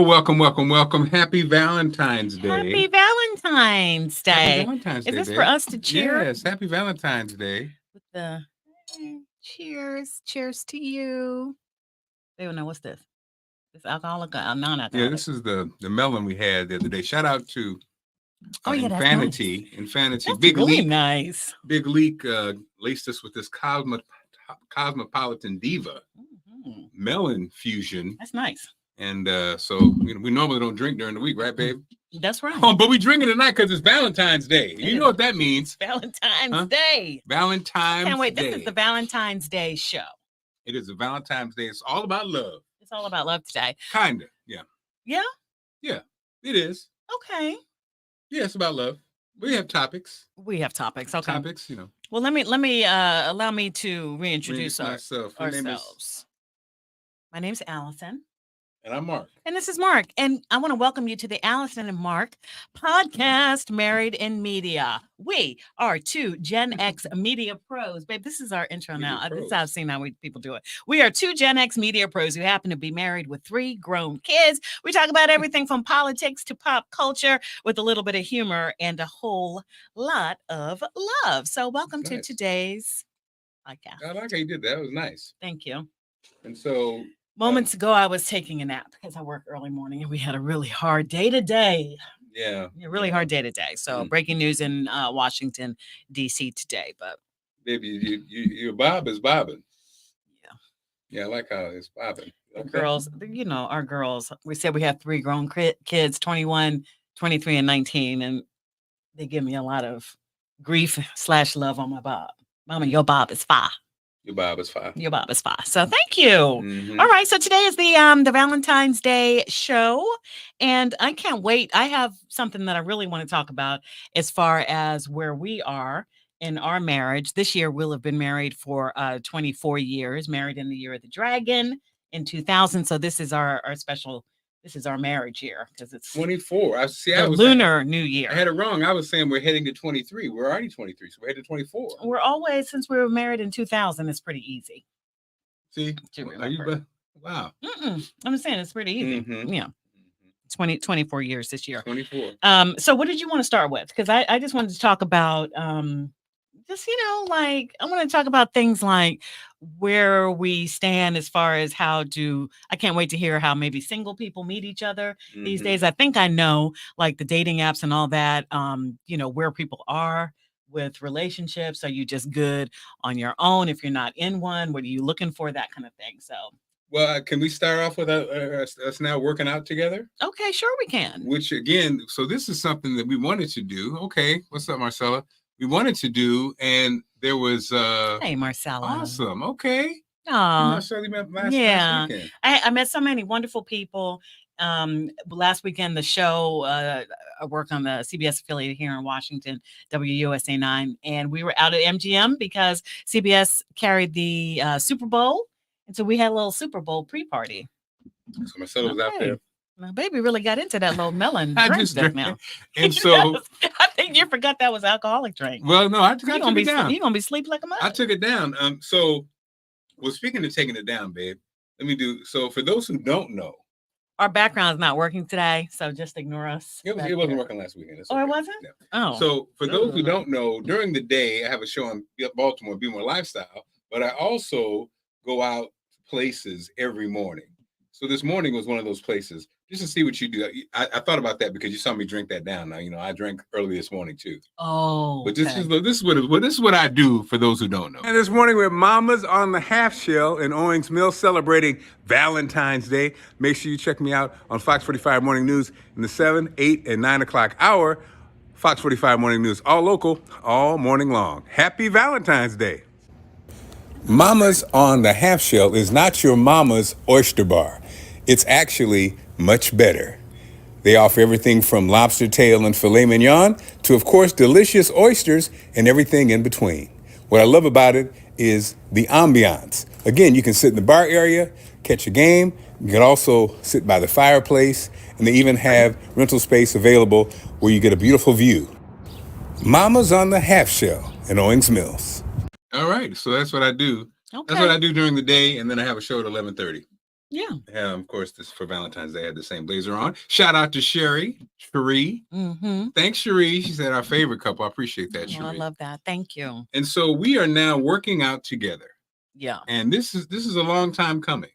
welcome. Happy Valentine's Day. Happy Valentine's Day. Happy Valentine's Day. Is this babe. for us to cheer? Yes, happy Valentine's Day. With the cheers to you. They don't know what's this. This alcoholic or non-alcoholic? Yeah, this is the melon we had the other day. Shout out to that's Infinity. nice. Infinity. That's Big really Leak. Nice. Big Leak laced us with this Cosmopolitan Diva melon fusion. That's nice. And so we normally don't drink during the week, right, babe? That's right. Oh, but we drinking tonight because it's Valentine's Day. You know what that means? Valentine's Day. Valentine's Can't wait. Day. This is the Valentine's Day show. It is a Valentine's Day. It's all about love. It's all about love today. Kinda, yeah. Yeah? Yeah, it is. Okay. Yeah, it's about love. We have topics. Okay. Topics, Well, let me allow me to reintroduce myself. ourselves. My name's Allison. And I'm Mark. And this is Mark. And I want to welcome you to the Allison and Mark podcast, Married in Media. We are two Gen X media pros. Babe, this is our intro now. This is how I've seen how people do it. We are two Gen X media pros who happen to be married with 3 grown kids. We talk about everything from politics to pop culture with a little bit of humor and a whole lot of love. So welcome to today's podcast. I like how you did that. That was nice. Thank you. And so... Moments ago, I was taking a nap because I work early morning and we had a really hard day today. Yeah. A really hard day today. So breaking news in Washington, D.C. today. But baby, your bob is bobbing. Yeah. Yeah, I like how it's bobbing. Okay. Girls, our girls, we said we have 3 grown kids, 21, 23, and 19. And they give me a lot of grief / love on my bob. Mama, your bob is fire. Your bob is fine. Your bob is fine. So thank you. All right. So today is the Valentine's Day show. And I can't wait. I have something that I really want to talk about as far as where we are in our marriage. This year we'll have been married for 24 years, married in the year of the dragon in 2000. So this is our special. This is our marriage year because it's 24. I was lunar new year. I had it wrong. I was saying we're heading to 23. We're already 23, so we're headed to 24. We're always, since we were married in 2000, it's pretty easy. See, wow. I'm saying it's pretty easy. Yeah, 24 years this year. 24. So what did you want to start with? Because I just wanted to talk about I want to talk about things like where we stand as far as I can't wait to hear how maybe single people meet each other these days. I think I know like the dating apps and all that, where people are with relationships. Are you just good on your own? If you're not in one, what are you looking for? That kind of thing. So. Well, can we start off with us now working out together? Okay, sure we can. Which again, so this is something that we wanted to do. Okay, what's up, Marcella? We wanted to do, and there was hey, Marcella. Awesome. Okay. Oh, last weekend. I met so many wonderful people. Last weekend, the show, I work on the CBS affiliate here in Washington, WUSA 9, and we were out at MGM because CBS carried the Super Bowl, and so we had a little Super Bowl pre-party. So Marcella was out there. My baby really got into that little melon drink stuff now. And so I think you forgot that was alcoholic drink. Well, no, I took it down. You're gonna be sleep like a mother. I took it down. Speaking of taking it down, babe, so for those who don't know. Our background's not working today, so just ignore us. It wasn't working last weekend. Okay. It wasn't? Yeah. Oh. So for those who don't know, during the day, I have a show in Baltimore, Be More Lifestyle, but I also go out places every morning. So this morning was one of those places. Just to see what you do. I thought about that because you saw me drink that down. Now, I drank early this morning too. Oh, but this is what I do for those who don't know. And this morning we're Mamas on the Half Shell in Owings Mills celebrating Valentine's Day. Make sure you check me out on Fox 45 Morning News in the 7, 8, and 9 o'clock hour. Fox 45 Morning News, all local, all morning long. Happy Valentine's Day. Mamas on the Half Shell is not your mama's oyster bar. It's actually much better. They offer everything from lobster tail and filet mignon to, of course, delicious oysters and everything in between. What I love about it is the ambiance. Again, you can sit in the bar area, catch a game. You can also sit by the fireplace, and they even have rental space available where you get a beautiful view. Mama's on the Half Shell in Owings Mills. All right, so that's what I do. Okay. That's what I do during the day, and then I have a show at 11:30. Yeah. Of course, this for Valentine's Day, I had the same blazer on. Shout out to Cherie. Thanks, Cherie. She said our favorite couple. I appreciate that, Cherie. I love that. Thank you. And so we are now working out together. Yeah. And this is a long time coming.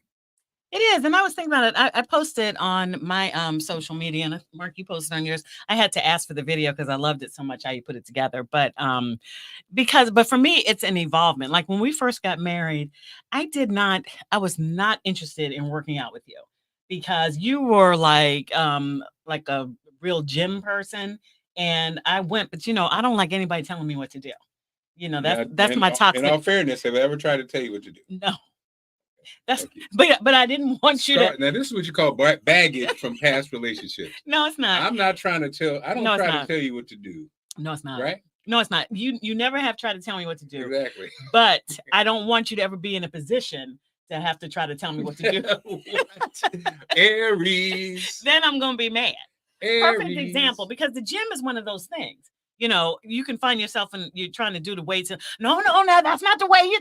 It is. And I was thinking about it. I posted on my social media, and Mark, you posted on yours. I had to ask for the video because I loved it so much how you put it together. But but for me, it's an evolvement. Like when we first got married, I was not interested in working out with you because you were like a real gym person. And I went, but I don't like anybody telling me what to do. That's my toxic. In all fairness, have I ever tried to tell you what to do? No. But I didn't want you to. Now, this is what you call baggage from past relationships. No, it's not. I'm not trying to tell. I don't try to tell you what to do. No, it's not. Right? No, it's not. You never have tried to tell me what to do. Exactly. But I don't want you to ever be in a position to have to try to tell me what to do. Aries. Then I'm gonna be mad. Aries. Perfect example, because the gym is one of those things. You can find yourself and you're trying to do the weights. No, that's not the way you.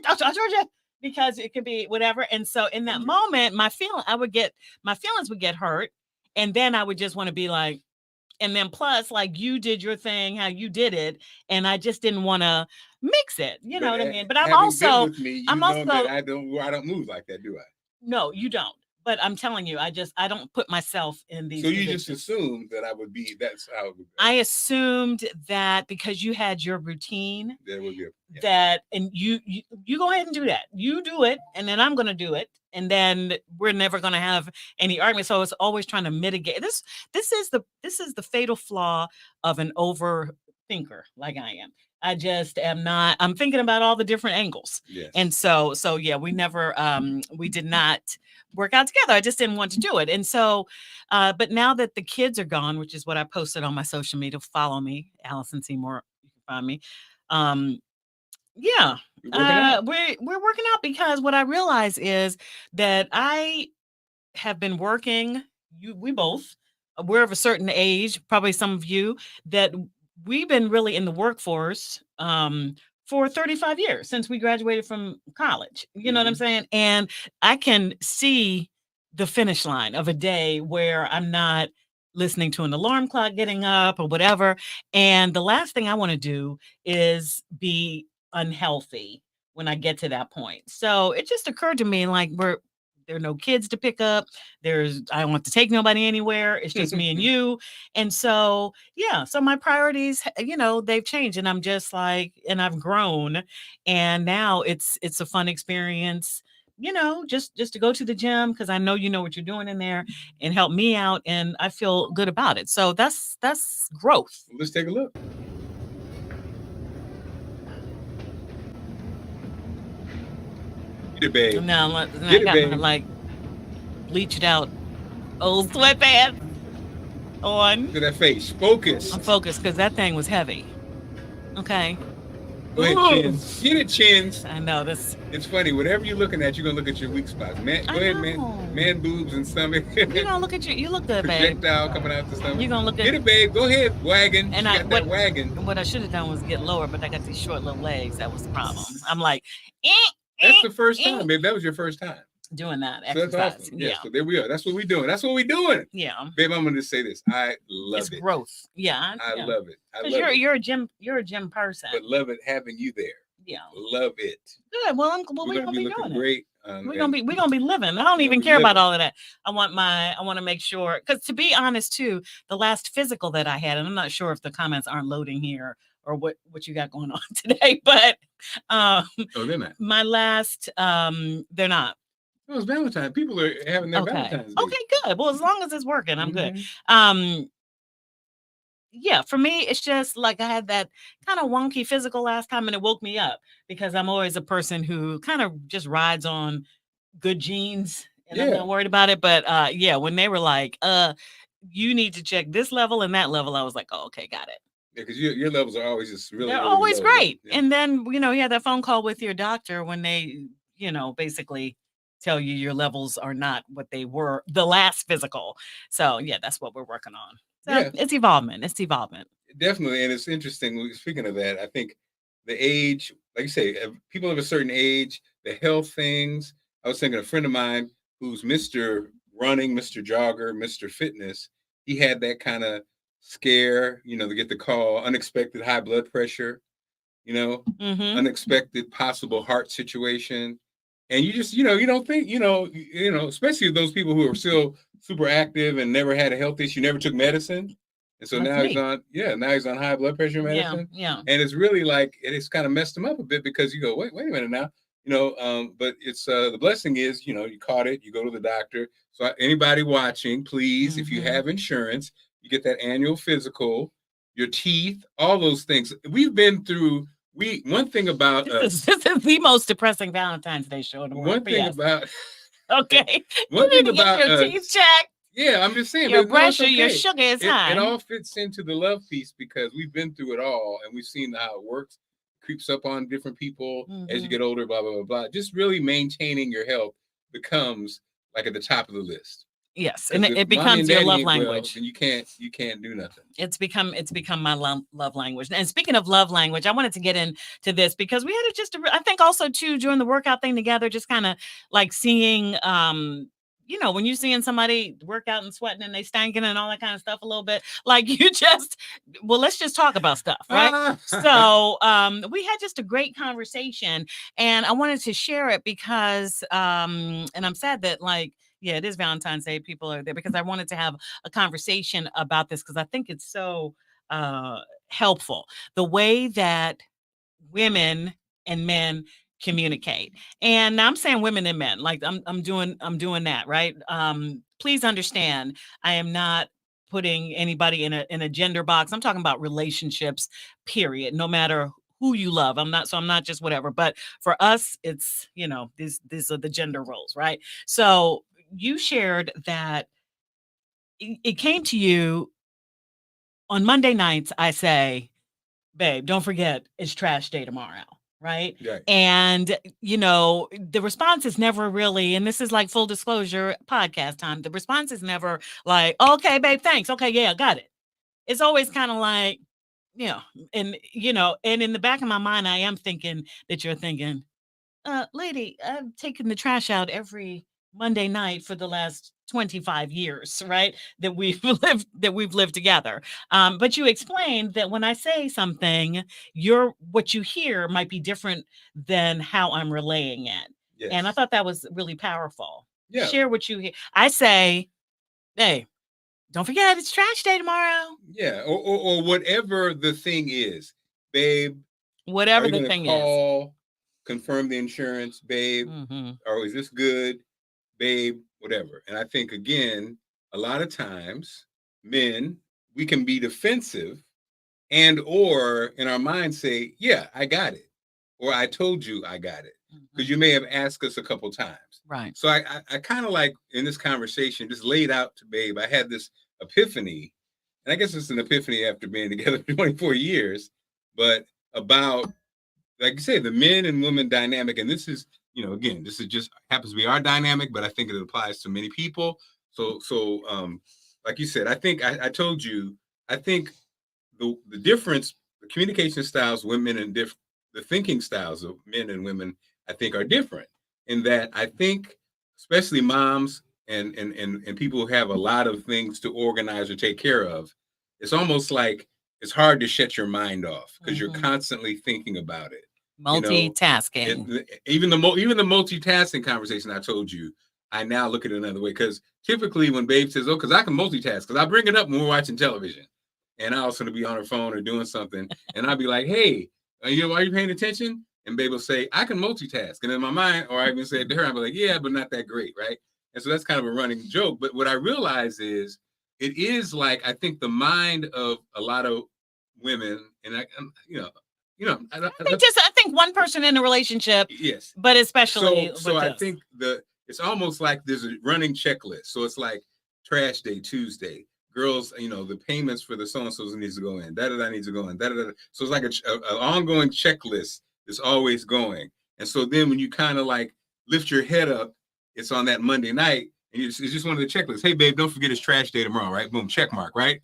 Because it could be whatever. And so in that moment, my feelings would get hurt. And then I would just want to be like, and then plus, like, you did your thing, how you did it. And I just didn't want to mix it. You know what I mean? But I'm also, I don't move like that, do I? No, you don't. But I'm telling you, I don't put myself in these. So you just assumed that I would be, that's how it would be. I assumed that because you had your routine, that would be and you go ahead and do that. You do it, and then I'm going to do it. And then we're never going to have any argument. So it's always trying to mitigate this. This is the fatal flaw of an overthinker like I am. I just am not. I'm thinking about all the different angles. Yes. And so yeah, we never we did not work out together. I just didn't want to do it. And so but now that the kids are gone, which is what I posted on my social media, follow me, Allison Seymour, you can find me. Yeah. We're working out because what I realize is that I have been working, we both, we're of a certain age, probably some of you, that we've been really in the workforce for 35 years since we graduated from college. You know what I'm saying? And I can see the finish line of a day where I'm not listening to an alarm clock getting up or whatever. And the last thing I want to do is be unhealthy when I get to that point. So it just occurred to me, like, there are no kids to pick up. I don't want to take nobody anywhere. It's just me and you. And so, yeah, so my priorities, they've changed, and I'm just like, and I've grown, and now it's a fun experience, just to go to the gym, because I know you know what you're doing in there, and help me out, and I feel good about it. So that's growth. Let's take a look. Get it, babe. No, I got my, like, bleached out old sweatpants on. Look at that face. Focus. I'm focused because that thing was heavy. Okay. Go ahead, Chins. Get it, Chins. I know this. It's funny. Whatever you're looking at, you're gonna look at your weak spots. Go ahead, man boobs and stomach. You're gonna look at you look good, babe. Projectile coming out the stomach. You're gonna look at. Get it, babe. Go ahead, wagon. And that wagon. What I should have done was get lower, but I got these short little legs. That was the problem. I'm like, that's the first time, babe. That was your first time doing that exercise. So that's awesome. Yeah. So there we are. That's what we're doing. Yeah. Babe, I'm gonna say this. I love it. It's growth. Yeah. I love it. You're a gym person. But love it having you there. Yeah. Love it. Good. Well, we're gonna be doing great. We're gonna be living. I don't even care about all of that. I want to make sure, because to be honest too, the last physical that I had, and I'm not sure if the comments aren't loading here or what you got going on today, but they're not. My last they're not. Oh, it's Valentine's. People are having their Valentine's Day. Okay, good. Well, as long as it's working, I'm good. Yeah, for me, it's just like I had that kind of wonky physical last time, and it woke me up, because I'm always a person who kind of just rides on good genes, and I'm not worried about it. But when they were like, you need to check this level and that level, I was like, oh, okay, got it. Yeah, because your levels are always just really, they're really always low. great. Yeah. And then, you had that phone call with your doctor when they, basically tell you your levels are not what they were the last physical. So yeah, that's what we're working on. So it's evolvement. Definitely. And it's interesting. Speaking of that, I think the age, like you say, people of a certain age, the health things. I was thinking a friend of mine who's Mr. Running, Mr. Jogger, Mr. Fitness, he had that kind of scare, to get the call, unexpected high blood pressure, unexpected possible heart situation. And you just, you don't think, especially those people who are still super active and never had a health issue, never took medicine. And so now he's on high blood pressure medicine. Yeah. And it's really like, it's kind of messed him up a bit because you go, wait a minute now, but it's the blessing is, you caught it, you go to the doctor. So anybody watching, please, if you have insurance, you get that annual physical, your teeth, all those things. We've been through. One thing about this is the most depressing Valentine's Day show in the world. One thing about your teeth checked. Yeah, I'm just saying. Your pressure, your sugar is high. It all fits into the love piece because we've been through it all and we've seen how it works. Creeps up on different people as you get older. Blah blah blah blah. Just really maintaining your health becomes like at the top of the list. Yes, and it becomes your love language. And you can't do nothing. It's become my love language. And speaking of love language, I wanted to get into this because we had I think also too during the workout thing together, just kind of like seeing when you're seeing somebody work out and sweating and they stinking and all that kind of stuff a little bit, like let's just talk about stuff, right? So we had just a great conversation and I wanted to share it because and I'm sad that it is Valentine's Day. People are there because I wanted to have a conversation about this because I think it's so helpful. The way that women and men communicate. And I'm saying women and men, like I'm doing that, right? Please understand, I am not putting anybody in a gender box. I'm talking about relationships, period. No matter who you love. I'm not just whatever. But for us, it's, these are the gender roles, right? So you shared that it came to you on Monday nights. I say, babe, don't forget it's trash day tomorrow. Right. And, the response is never really, and this is like full disclosure podcast time. The response is never like, okay, babe, thanks. Okay. Yeah, got it. It's always kind of like, and in the back of my mind, I am thinking that you're thinking, lady, I've taken the trash out every Monday night for the last 25 years, right? That we've lived together. But you explained that when I say something, what you hear might be different than how I'm relaying it. Yes. And I thought that was really powerful. Yeah. Share what you hear. I say, hey, don't forget it's trash day tomorrow. Yeah. Or whatever the thing is, babe. Whatever the thing is. Confirm the insurance, babe. Or is this good? Babe, whatever. And I think, again, a lot of times, men, we can be defensive and or in our mind say, yeah, I got it. Or I told you I got it. Because you may have asked us a couple times. Right. So I kind of like in this conversation, just laid out to babe, I had this epiphany. And I guess it's an epiphany after being together for 24 years. But about, like you say, the men and women dynamic. And this is, again, this is just happens to be our dynamic, but I think it applies to many people. So like you said, I think I told you, I think the difference, the communication styles, women and the thinking styles of men and women, I think are different in that I think, especially moms and people who have a lot of things to organize or take care of, it's almost like it's hard to shut your mind off because you're constantly thinking about it. Multitasking. Even the multitasking conversation I told you, I now look at it another way because typically when babe says, "Oh, because I can multitask," because I bring it up when we're watching television, and I also be on her phone or doing something, and I'll be like, "Hey, are you paying attention?" And babe will say, "I can multitask," and in my mind, or I even say to her, I'll be like, "Yeah, but not that great, right?" And so that's kind of a running joke. But what I realize is, it is like I think the mind of a lot of women, and I think one person in a relationship, yes, but especially so I think it's almost like there's a running checklist. So it's like trash day Tuesday, girls, the payments for the so and so's needs to go in, that needs to go in, So it's like an ongoing checklist that's always going. And so then when you kind of like lift your head up, it's on that Monday night, and it's just one of the checklists. Hey, babe, don't forget it's trash day tomorrow, right? Boom, check mark, right?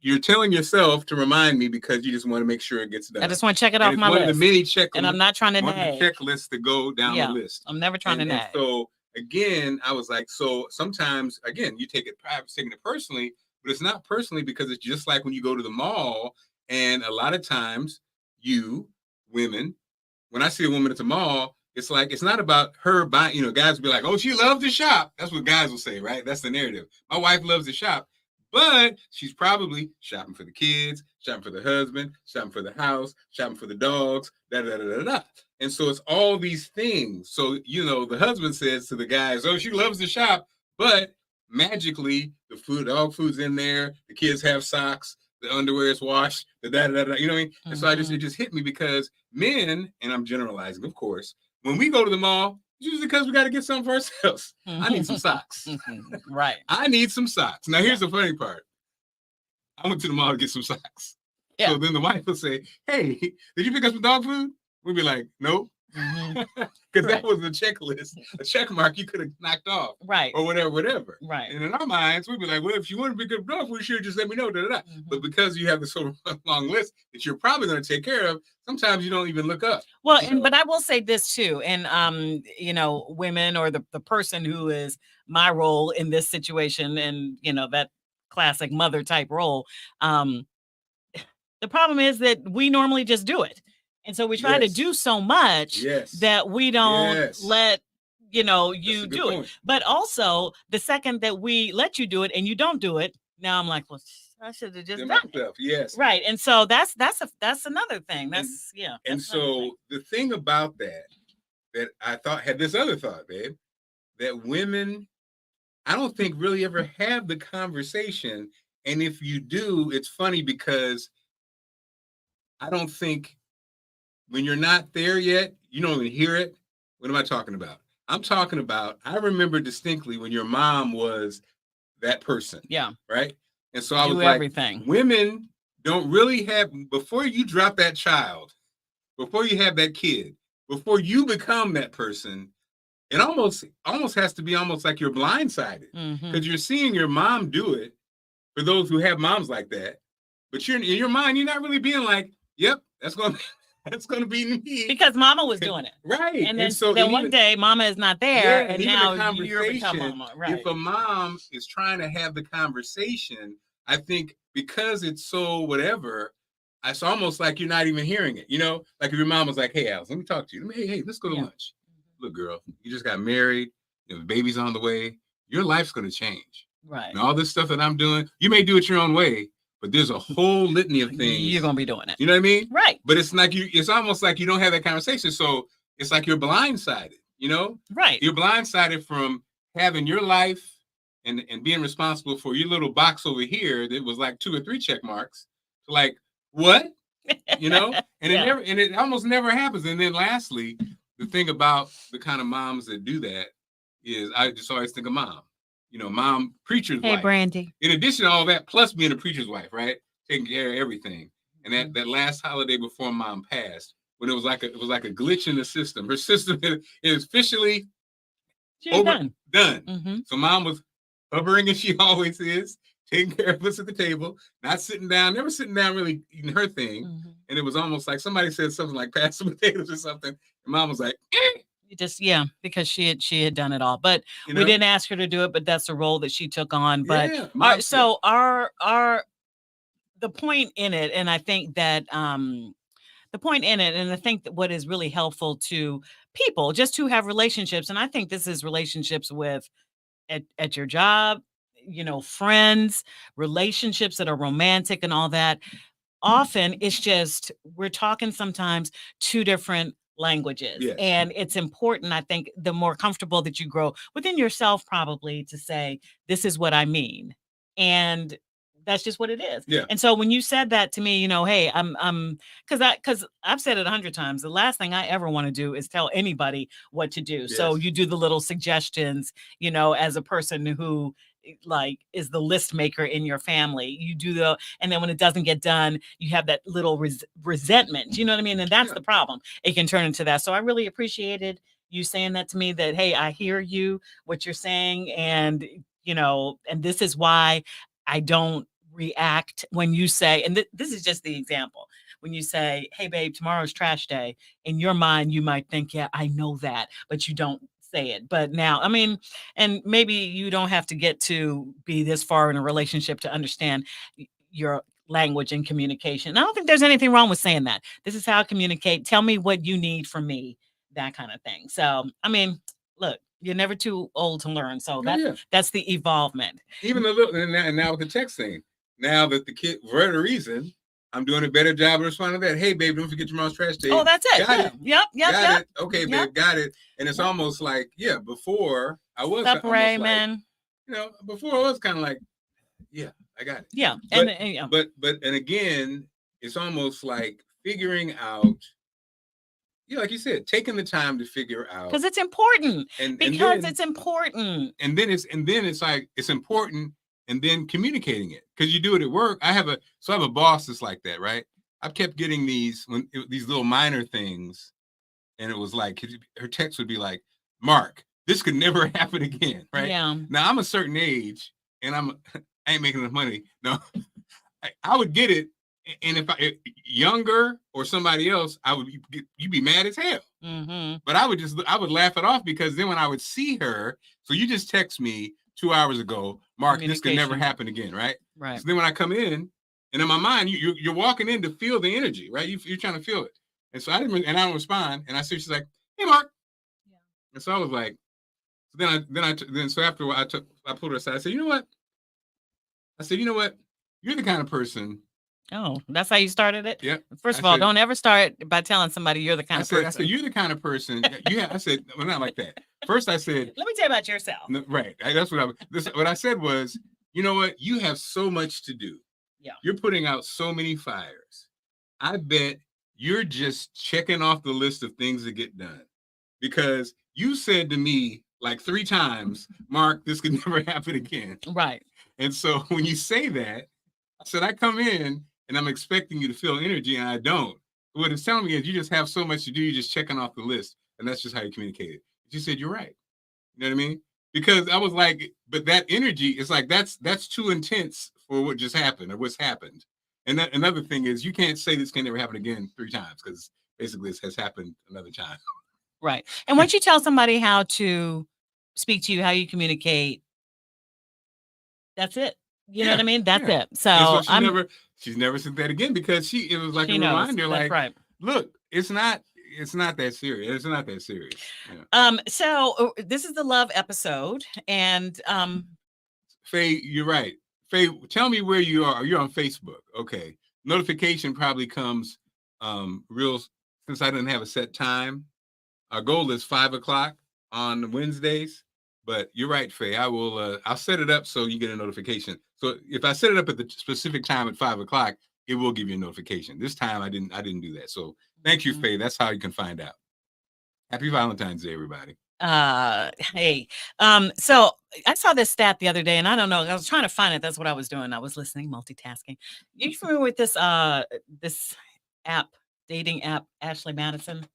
You're telling yourself to remind me because you just want to make sure it gets done. I just want to check it off my list. One of the many checklists. And I'm not trying to nag. Checklists to go down the list. I'm never trying to nag. So again, I was like, so sometimes, again, you take it, perhaps taking it personally, but it's not personally because it's just like when you go to the mall, and a lot of times you, women, when I see a woman at the mall, it's like, it's not about her buying, guys will be like, oh, she loves to shop. That's what guys will say, right? That's the narrative. My wife loves to shop, but she's probably shopping for the kids, shopping for the husband, shopping for the house, shopping for the dogs, da da da da da. And so it's all these things. So, the husband says to the guys, oh, she loves to shop, but magically the dog food's in there, the kids have socks, the underwear is washed, the da da da. You know what I mean? And so it just hit me because men, and I'm generalizing, of course, when we go to the mall, it's usually because we got to get something for ourselves. I need some socks. Right. I need some socks. Now, here's the funny part. I went to the mall to get some socks. Yeah. So then the wife will say, hey, did you pick up some dog food? We'd be like, nope. Because that was a checklist, a check mark you could have knocked off. Right. Or whatever. Right. And in our minds, we'd be like, well, if you want to pick up dog food, sure, just let me know. Da, da, da. But because you have this sort of long list that you're probably going to take care of, sometimes you don't even look up. Well, but I will say this too. And, women or the person who is my role in this situation and, that classic mother type role. The problem is that we normally just do it. And so we try to do so much that we don't let, you do it. But also the second that we let you do it and you don't do it, now I'm like, well, I should have just done it. Yes. Right. And so that's another thing. That's And so the thing about that I thought had this other thought, babe, that women, I don't think really ever have the conversation. And if you do, it's funny because I don't think when you're not there yet, you don't even hear it. What am I talking about? I'm talking about, I remember distinctly when your mom was that person. Yeah. Right? And so I was like, everything. Women don't really have, before you drop that child, before you have that kid, before you become that person, it almost has to be almost like you're blindsided because you're seeing your mom do it for those who have moms like that. But in your mind, you're not really being like, yep, that's going to be me. Because mama was doing it. Right. And then one day mama is not there and now you're become mama. Right. If a mom is trying to have the conversation, I think because it's so whatever, it's almost like you're not even hearing it. Like if your mom was like, hey, Alice, let me talk to you. Hey, let's go to lunch. Look, girl, you just got married. The baby's on the way. Your life's going to change. Right. And all this stuff that I'm doing, you may do it your own way, but there's a whole litany of things. You're going to be doing it. You know what I mean? Right. But it's almost like you don't have that conversation. So it's like you're blindsided, Right. You're blindsided from having your life and being responsible for your little box over here that was like 2 or 3 check marks. Like, what? And it almost never happens. And then lastly, the thing about the kind of moms that do that is I just always think of mom. Mom, preacher's wife. Hey, Brandy. In addition to all that, plus being a preacher's wife, right? Taking care of everything. And that last holiday before mom passed, when it was like a glitch in the system. Her system is officially done. So mom was hovering as she always is, taking care of us at the table, not sitting down, never sitting down really eating her thing. And it was almost like somebody said something like pass some potatoes or something. And mom was like, because she had done it all, but we didn't ask her to do it, but that's the role that she took on. But the point in it, and I think that what is really helpful to people just to have relationships, and I think this is relationships with at your job, friends, relationships that are romantic and all that. Often it's just we're talking sometimes 2 different languages. Yes. And it's important, I think, the more comfortable that you grow within yourself, probably to say, this is what I mean. And that's just what it is. Yeah. And so when you said that to me, hey, I'm because I've said it 100 times. The last thing I ever want to do is tell anybody what to do. Yes. So you do the little suggestions, as a person who is the list maker in your family. You do and then when it doesn't get done, you have that little resentment. You know what I mean? And that's the problem. It can turn into that. So I really appreciated you saying that to me, that, hey, I hear you, what you're saying. And, and this is why I don't react when you say, and this is just the example. When you say, hey, babe, tomorrow's trash day, in your mind, you might think, yeah, I know that, but you don't say it. But now, I mean, and maybe you don't have to get to be this far in a relationship to understand your language and communication. I don't think there's anything wrong with saying that. This is how I communicate. Tell me what you need from me, that kind of thing. So, I mean, look, you're never too old to learn. So that's the evolvement. Even a little, and now with the text thing, now that the kid, for whatever reason, I'm doing a better job of responding to that. Hey, babe, don't forget your mom's trash day. Oh, that's it. Got it. Yep. Got it. Okay, babe, got it. And it's almost like, before I was separate, man. Before I was kind of like, I got it. Yeah. But again, it's almost like figuring out, like you said, taking the time to figure out, because it's important. It's important. And then it's like it's important, and then communicating it, because you do it at work. I have a boss that's like that, right? I've kept getting these little minor things, and it was like her text would be like, "Mark, this could never happen again," right? Yeah. Now I'm a certain age, and I ain't making enough money. No, I would get it. And if younger or somebody else, you'd be mad as hell. Mm-hmm. But I would laugh it off, because then when I would see her, so you just text me 2 hours ago, Mark, this could never happen again, right? Right. So then when I come in, and in my mind, you're walking in to feel the energy, right? You're trying to feel it. And so I don't respond, and I see she's like, "Hey, Mark." Yeah. And so I was like, so after I pulled her aside. I said, "You know what?" You're the kind of person. Oh, that's how you started it? Yeah. First of all, don't ever start by telling somebody you're the kind of person. I said, you're the kind of person. I said, well, not like that. First, I said, let me tell you about yourself. Right. That's what I said was, you know what? You have so much to do. Yeah. You're putting out so many fires. I bet you're just checking off the list of things that get done, because you said to me like 3 times, Mark, this could never happen again. Right. And so when you say that, I said, I come in and I'm expecting you to feel energy, and I don't. What it's telling me is you just have so much to do. You're just checking off the list, and that's just how you communicate it. She said, you're right. You know what I mean? Because I was like, but that energy is like, that's too intense for what just happened or what's happened. And another thing is, you can't say this can never happen again 3 times, because basically this has happened another time. Right. And once you tell somebody how to speak to you, how you communicate, that's it. You know what I mean? That's it. So she's never said that again, because it was like a reminder, like, right. Look, it's not that serious. It's not that serious. Yeah. So this is the love episode, and Faye, you're right. Faye, tell me where you are. You're on Facebook. Okay. Notification probably comes since I didn't have a set time. Our goal is 5:00 on Wednesdays. But you're right, Faye. I'll set it up so you get a notification. So if I set it up at the specific time at 5:00, it will give you a notification. This time I didn't do that. So thank you, Faye. That's how you can find out. Happy Valentine's Day, everybody. Hey. So I saw this stat the other day, and I don't know. I was trying to find it. That's what I was doing. I was listening, multitasking. You familiar with this dating app, Ashley Madison?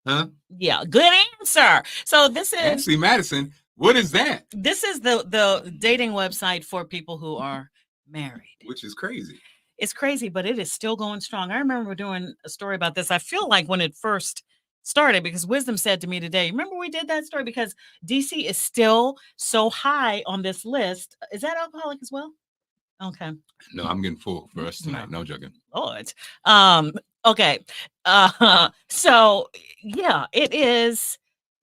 Huh? Yeah, good answer. So this is Ashley Madison. What is that? This is the dating website for people who are married. Which is crazy. It's crazy, but it is still going strong. I remember doing a story about this. I feel like when it first started, because Wisdom said to me today, remember we did that story, because DC is still so high on this list. Is that alcoholic as well? Okay. No, I'm getting full for us tonight. No joking. Lord. Okay. So yeah, it is.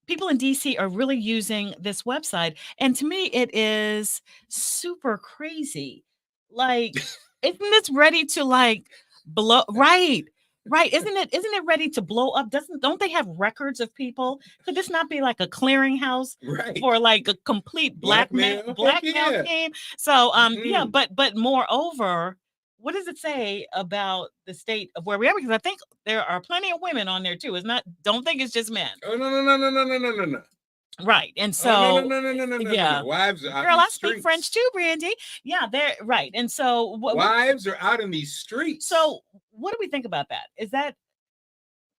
People in DC are really using this website. And to me, it is super crazy. Like, isn't this ready to like blow? Right. Right. Isn't it ready to blow up? Don't they have records of people? Could this not be like a clearinghouse for like a complete blackmail game? So yeah, but moreover, what does it say about the state of where we are? Because I think there are plenty of women on there too. Don't think it's just men. Oh no. Right. And so no. Yeah. Wives are out. Girl, I speak French too, Brandy. Yeah, they're right. And so wives are out in these streets. So what do we think about that?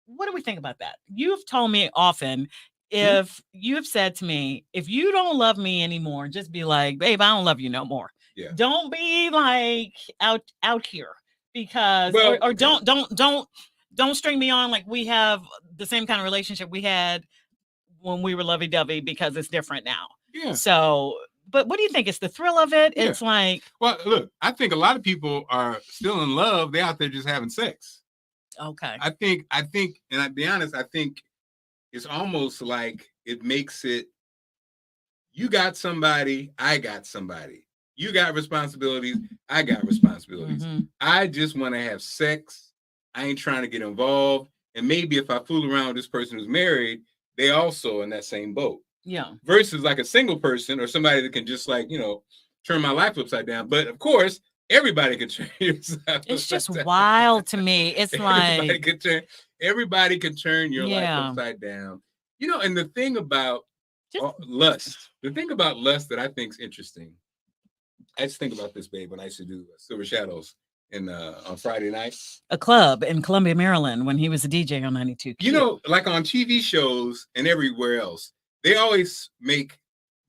What do we think about that? You've told me often, if you've said to me, if you don't love me anymore, just be like, babe, I don't love you no more. Yeah. Don't be like out here, because or don't string me on like we have the same kind of relationship we had when we were lovey-dovey because it's different now. Yeah. So, but what do you think? It's the thrill of it. Yeah. It's like, well, look, I think a lot of people are still in love. They're out there just having sex. okay. I think, and I'll be honest, I think it's almost like it makes it, you got somebody, I got somebody. You got responsibilities, I got responsibilities. Mhm. I just want to have sex. I ain't trying to get involved. And maybe if I fool around with this person who's married, they also in that same boat. Yeah. Versus like a single person or somebody that can just like, turn my life upside down. But of course, everybody can turn yourself. It's just wild to me. It's everybody can turn your life upside down. And the thing about lust that I think is interesting. I just think about this, babe, when I used to do Silver Shadows on Friday nights. A club in Columbia, Maryland, when he was a DJ on 92. Like on TV shows and everywhere else, they always make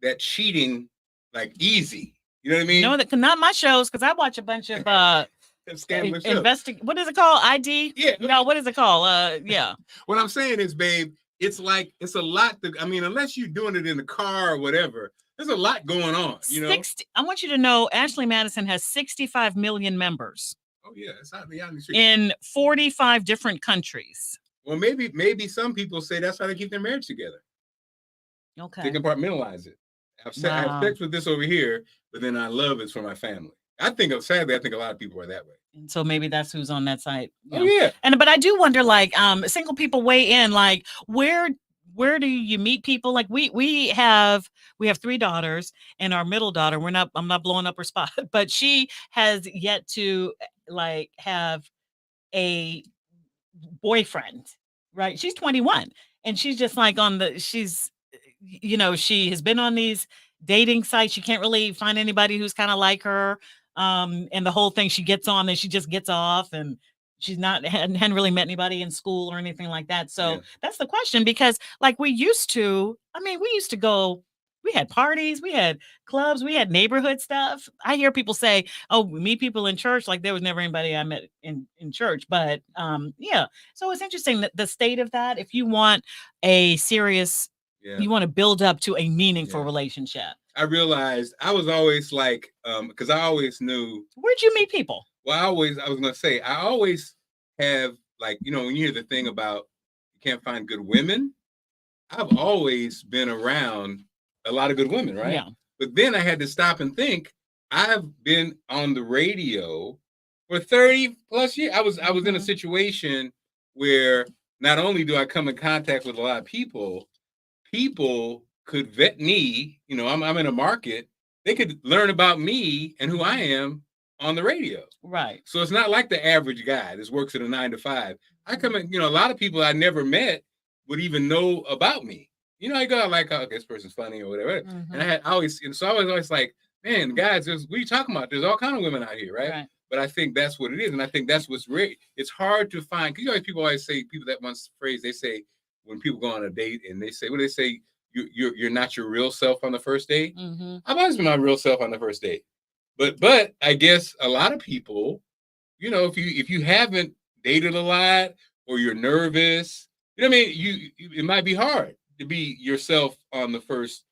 that cheating like easy. You know what I mean? No, not my shows, because I watch a bunch of what is it called? ID? Yeah. No, what is it called? Yeah. What I'm saying is, babe, it's like it's a lot. Unless you're doing it in the car or whatever, there's a lot going on. 60, I want you to know, Ashley Madison has 65 million members. Oh yeah, it's out in the street. In 45 different countries. Well, maybe some people say that's how they keep their marriage together. Okay. They compartmentalize it. I have sex with this over here, but then I love it's for my family. Sadly, I think a lot of people are that way. And so maybe that's who's on that side. Oh yeah. But I do wonder, like, single people weigh in, like, where do you meet people? Like we have 3 daughters, and our middle daughter, I'm not blowing up her spot, but she has yet to like have a boyfriend, right? She's 21, and she's just like she has been on these dating sites. She can't really find anybody who's kind of like her. And the whole thing, she gets on and she just gets off, and she's hadn't really met anybody in school or anything like that. So that's the question, because like we used to go, we had parties, we had clubs, we had neighborhood stuff. I hear people say, oh, we meet people in church. Like there was never anybody I met in church. But so it's interesting that the state of that, if you want a serious, you want to build up to a meaningful relationship. I realized I was always like, because I always knew. Where'd you meet people? Well, I was going to say, I always have, like, when you hear the thing about you can't find good women, I've always been around a lot of good women, right? Yeah. But then I had to stop and think, I've been on the radio for 30 plus years. I was in a situation where not only do I come in contact with a lot of people could vet me. I'm in a market. They could learn about me and who I am on the radio. Right. So it's not like the average guy that works at a 9 to 5. I come in, a lot of people I never met would even know about me. I go like, oh, okay, this person's funny or whatever. Mm-hmm. And I was always like, man, guys, what are you talking about? There's all kinds of women out here, right? But I think that's what it is. And I think that's what's rare. It's hard to find, because people always say, that one phrase, they say, when people go on a date and they say, you're not your real self on the first date. Mm-hmm. I've always been my real self on the first date. But I guess a lot of people, if you haven't dated a lot or you're nervous, it might be hard to be yourself on the first.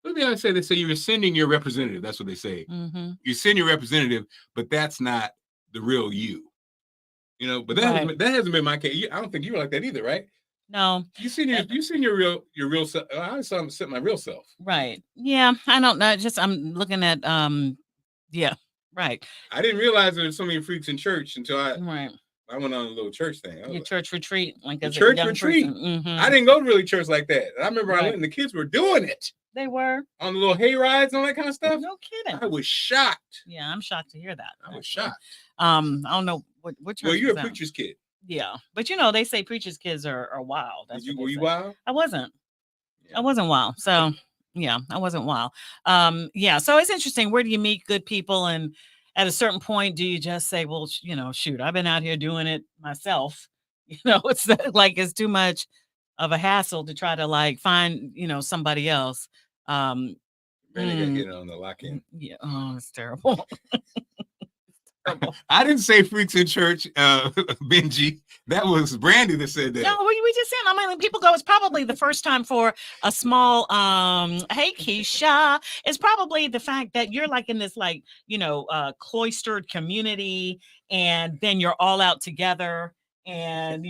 What do they say? They say you're sending your representative. That's what they say. Mm-hmm. You send your representative, but that's not the real you. But that hasn't been my case. I don't think you were like that either, right? No. You seen your real self. I saw him set my real self. Right. Yeah. I don't know. I'm looking at yeah. Right. I didn't realize there were so many freaks in church until I went on a little church thing. Your church retreat, like a church retreat. Mm-hmm. I didn't go to really church like that. I remember I went and the kids were doing it. They were on the little hay rides and all that kind of stuff. No kidding. I was shocked. Yeah, I'm shocked to hear that. I was shocked. I don't know what church. Well, you're a preacher's kid. Yeah, but they say preachers' kids are wild. Were you wild? I wasn't. Yeah. I wasn't wild. So yeah, I wasn't wild. Yeah. So it's interesting. Where do you meet good people? And at a certain point, do you just say, well, shoot, I've been out here doing it myself. It's like it's too much of a hassle to try to like find, somebody else. Really got hit on the lock-in. Yeah. Oh, it's terrible. I didn't say freaks in church, Benji. That was Brandy that said that. No, we just said, I mean, people go, it's probably the first time for a small, hey, Keisha, it's probably the fact that you're like in this, like, cloistered community, and then you're all out together, and,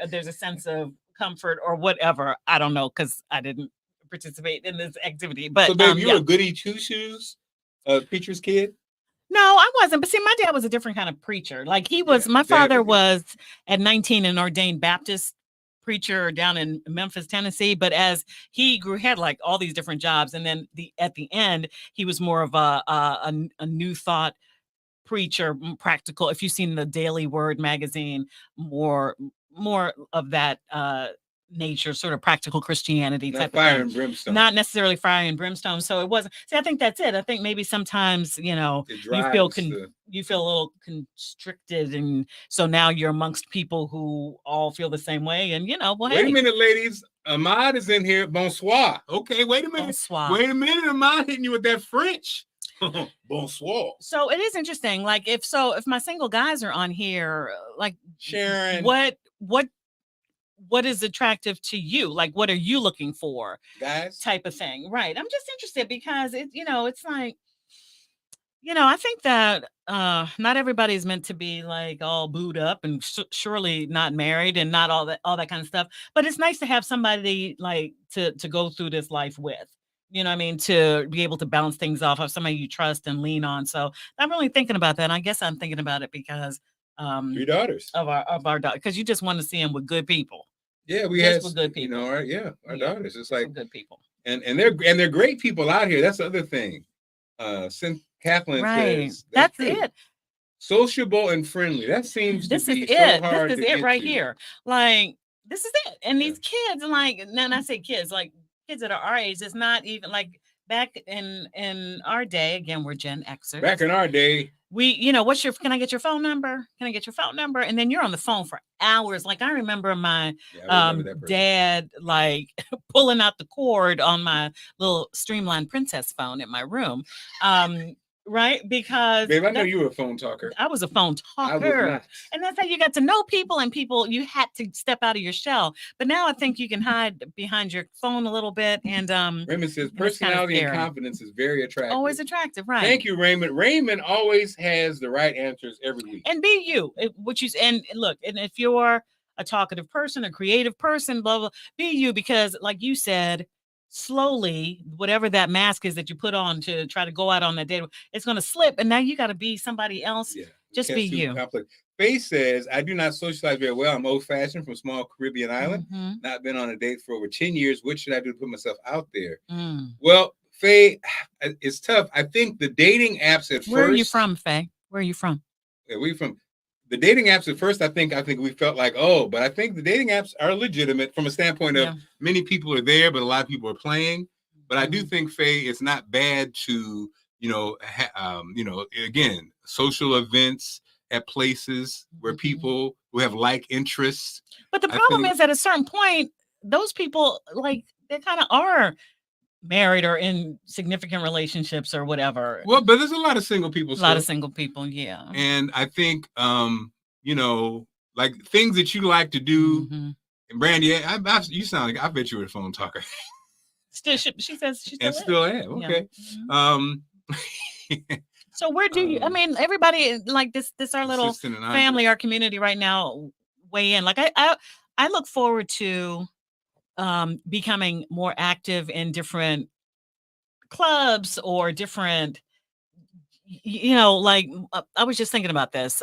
there's a sense of comfort or whatever. I don't know, because I didn't participate in this activity. But so, babe, you were a goody two-shoes preacher's kid? No, I wasn't. But see, my dad was a different kind of preacher. Like he was, my father was at 19 an ordained Baptist preacher down in Memphis, Tennessee. But as he grew, had like all these different jobs, and then at the end, he was more of a new thought preacher, practical. If you've seen the Daily Word magazine, more of that nature, sort of practical Christianity type fire of thing. and brimstone. Not necessarily fire and brimstone. So it wasn't. See, I think that's it. I think maybe sometimes you feel you feel a little constricted, and so now you're amongst people who all feel the same way. And well, wait a minute, ladies. Ahmad is in here. Bonsoir. Okay, wait a minute. Bonsoir. Wait a minute, Ahmad hitting you with that French. Bonsoir. So it is interesting. Like if my single guys are on here, like Sharon, what is attractive to you? Like, what are you looking for? Guys? Type of thing. Right. I'm just interested because it's like, I think that not everybody's meant to be like all booed up and surely not married and not all that kind of stuff. But it's nice to have somebody like to go through this life with. You know what I mean? To be able to bounce things off of somebody you trust and lean on. So I'm really thinking about that. And I guess I'm thinking about it because your daughters of our daughters, because you just want to see them with good people. Yeah, we just with good people. Our daughters. It's like good people, and they're great people out here. That's the other thing. Kathleen says that's it. Sociable and friendly. That seems this to be is so it. hard. This is it right here. Like this is it. And these kids, like, and I say kids, like kids that are our age, it's not even like back in our day. Again, we're Gen Xers. Back in our day, we, can I get your phone number? Can I get your phone number? And then you're on the phone for hours. Like I remember my dad, like pulling out the cord on my little Streamline Princess phone in my room. Right? Because babe, I know you were a phone talker. I was a phone talker. And that's how you got to know people, and you had to step out of your shell. But now I think you can hide behind your phone a little bit. And Raymond says personality and confidence is very attractive. Always attractive, right? Thank you, Raymond. Raymond always has the right answers every week. And be you. And look, and if you're a talkative person, a creative person, blah, blah, be you, because like you said, slowly, whatever that mask is that you put on to try to go out on that date, it's going to slip. And now you got to be somebody else. Yeah, just be you. Faye says, I do not socialize very well. I'm old fashioned from a small Caribbean island. Not been on a date for over 10 years. What should I do to put myself out there? Well, Faye, it's tough. I think the dating apps at first. Where are you from, Faye? Where are you from? Yeah, we're from. The dating apps at first, I think we felt like, but I think the dating apps are legitimate from a standpoint of many people are there, but a lot of people are playing. But I do think, Faye, it's not bad to, again, social events at places where people who have like interests. But the problem is at a certain point, those people, like, they kind of are married or in significant relationships or whatever. Well, but there's a lot of single people. A lot of single people, yeah. And I think, like things that you like to do. And Brandy, you sound like, I bet you were a phone talker. Still, she says she still am. Okay. Yeah. So where do you? I mean, everybody like this our little family, our community right now weigh in. Like I look forward to becoming more active in different clubs or different, like I was just thinking about this.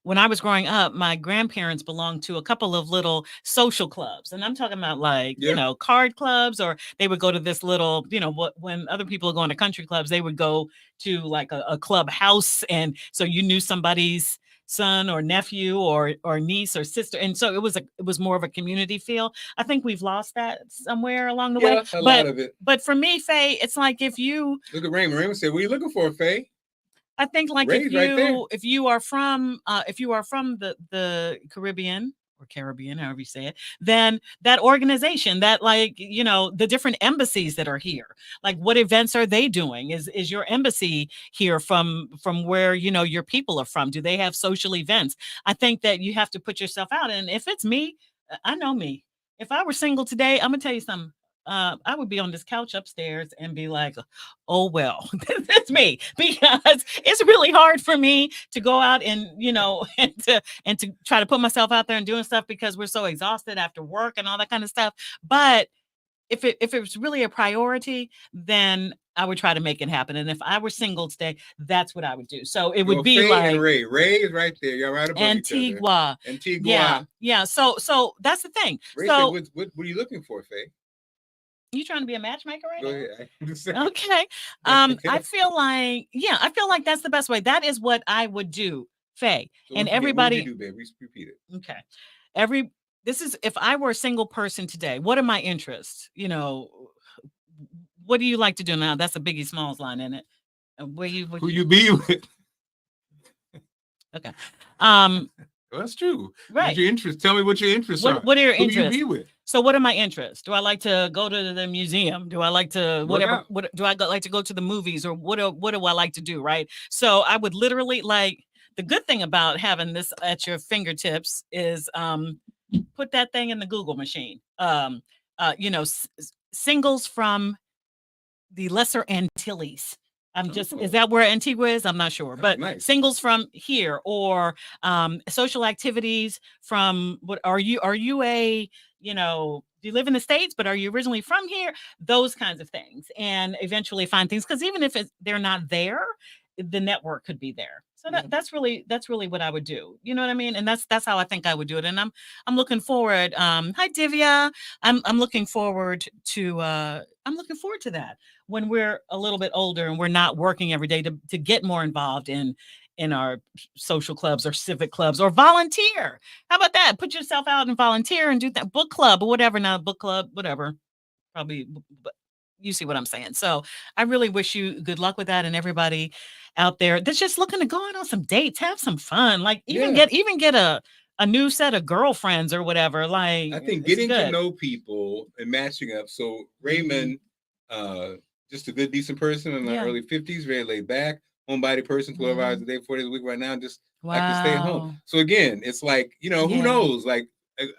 When I was growing up, my grandparents belonged to a couple of little social clubs. And I'm talking about like, card clubs, or they would go to this little, when other people are going to country clubs, they would go to like a club house. And so you knew somebody's son or nephew or niece or sister. And so it was more of a community feel. I think we've lost that somewhere along the way. A lot of it. But for me, Faye, it's like if you look at Raymond. Raymond said, what are you looking for, Faye? I think like if you are from the Caribbean or Caribbean, however you say it, then that organization, that like, the different embassies that are here, like what events are they doing? Is your embassy here from where, your people are from? Do they have social events? I think that you have to put yourself out. And if it's me, I know me. If I were single today, I'm gonna tell you something. I would be on this couch upstairs and be like, "Oh well, that's me," because it's really hard for me to go out and and to try to put myself out there and doing stuff because we're so exhausted after work and all that kind of stuff. But if it was really a priority, then I would try to make it happen. And if I were single today, that's what I would do. So it would be Faye like and Ray. Ray is right there. Y'all right above Antigua. each other. Antigua. Yeah. So that's the thing. Ray so said, what are you looking for, Faye? You trying to be a matchmaker right Go now? ahead. Okay. I feel like that's the best way. That is what I would do, Faye. So and what everybody. would you do, babe? Repeat it. Okay. This is if I were a single person today, what are my interests? What do you like to do now? That's a Biggie Smalls line, isn't it? Who you be with? Okay. Well, that's true. Right. What's your interest? Tell me what your interests are. What are your interests? Who you be with? So what are my interests? Do I like to go to the museum? Do I like to whatever? What do I like to go to the movies, or what do I like to do? Right. So I would literally the good thing about having this at your fingertips is put that thing in the Google machine. Singles from the Lesser Antilles. Is that where Antigua is? I'm not sure, but nice. Singles from here, or social activities from what are you do you live in the States, but are you originally from here? Those kinds of things, and eventually find things, because even if they're not there, the network could be there. So that's really what I would do. You know what I mean? And that's how I think I would do it. And I'm looking forward. Hi Divya. I'm looking forward to that when we're a little bit older and we're not working every day to get more involved in our social clubs or civic clubs, or volunteer. How about that? Put yourself out and volunteer and do that book club or whatever. Now book club, whatever. Probably, but you see what I'm saying. So I really wish you good luck with that, and everybody out there that's just looking to go out on some dates, have some fun, like even get a new set of girlfriends or whatever. Like, I think getting to know people and matching up. So Raymond, just a good, decent person in the early 50s, very laid back, homebody person, 12 hours a day, 4 days a week right now, just like to stay at home. So again, it's like, who knows? Like,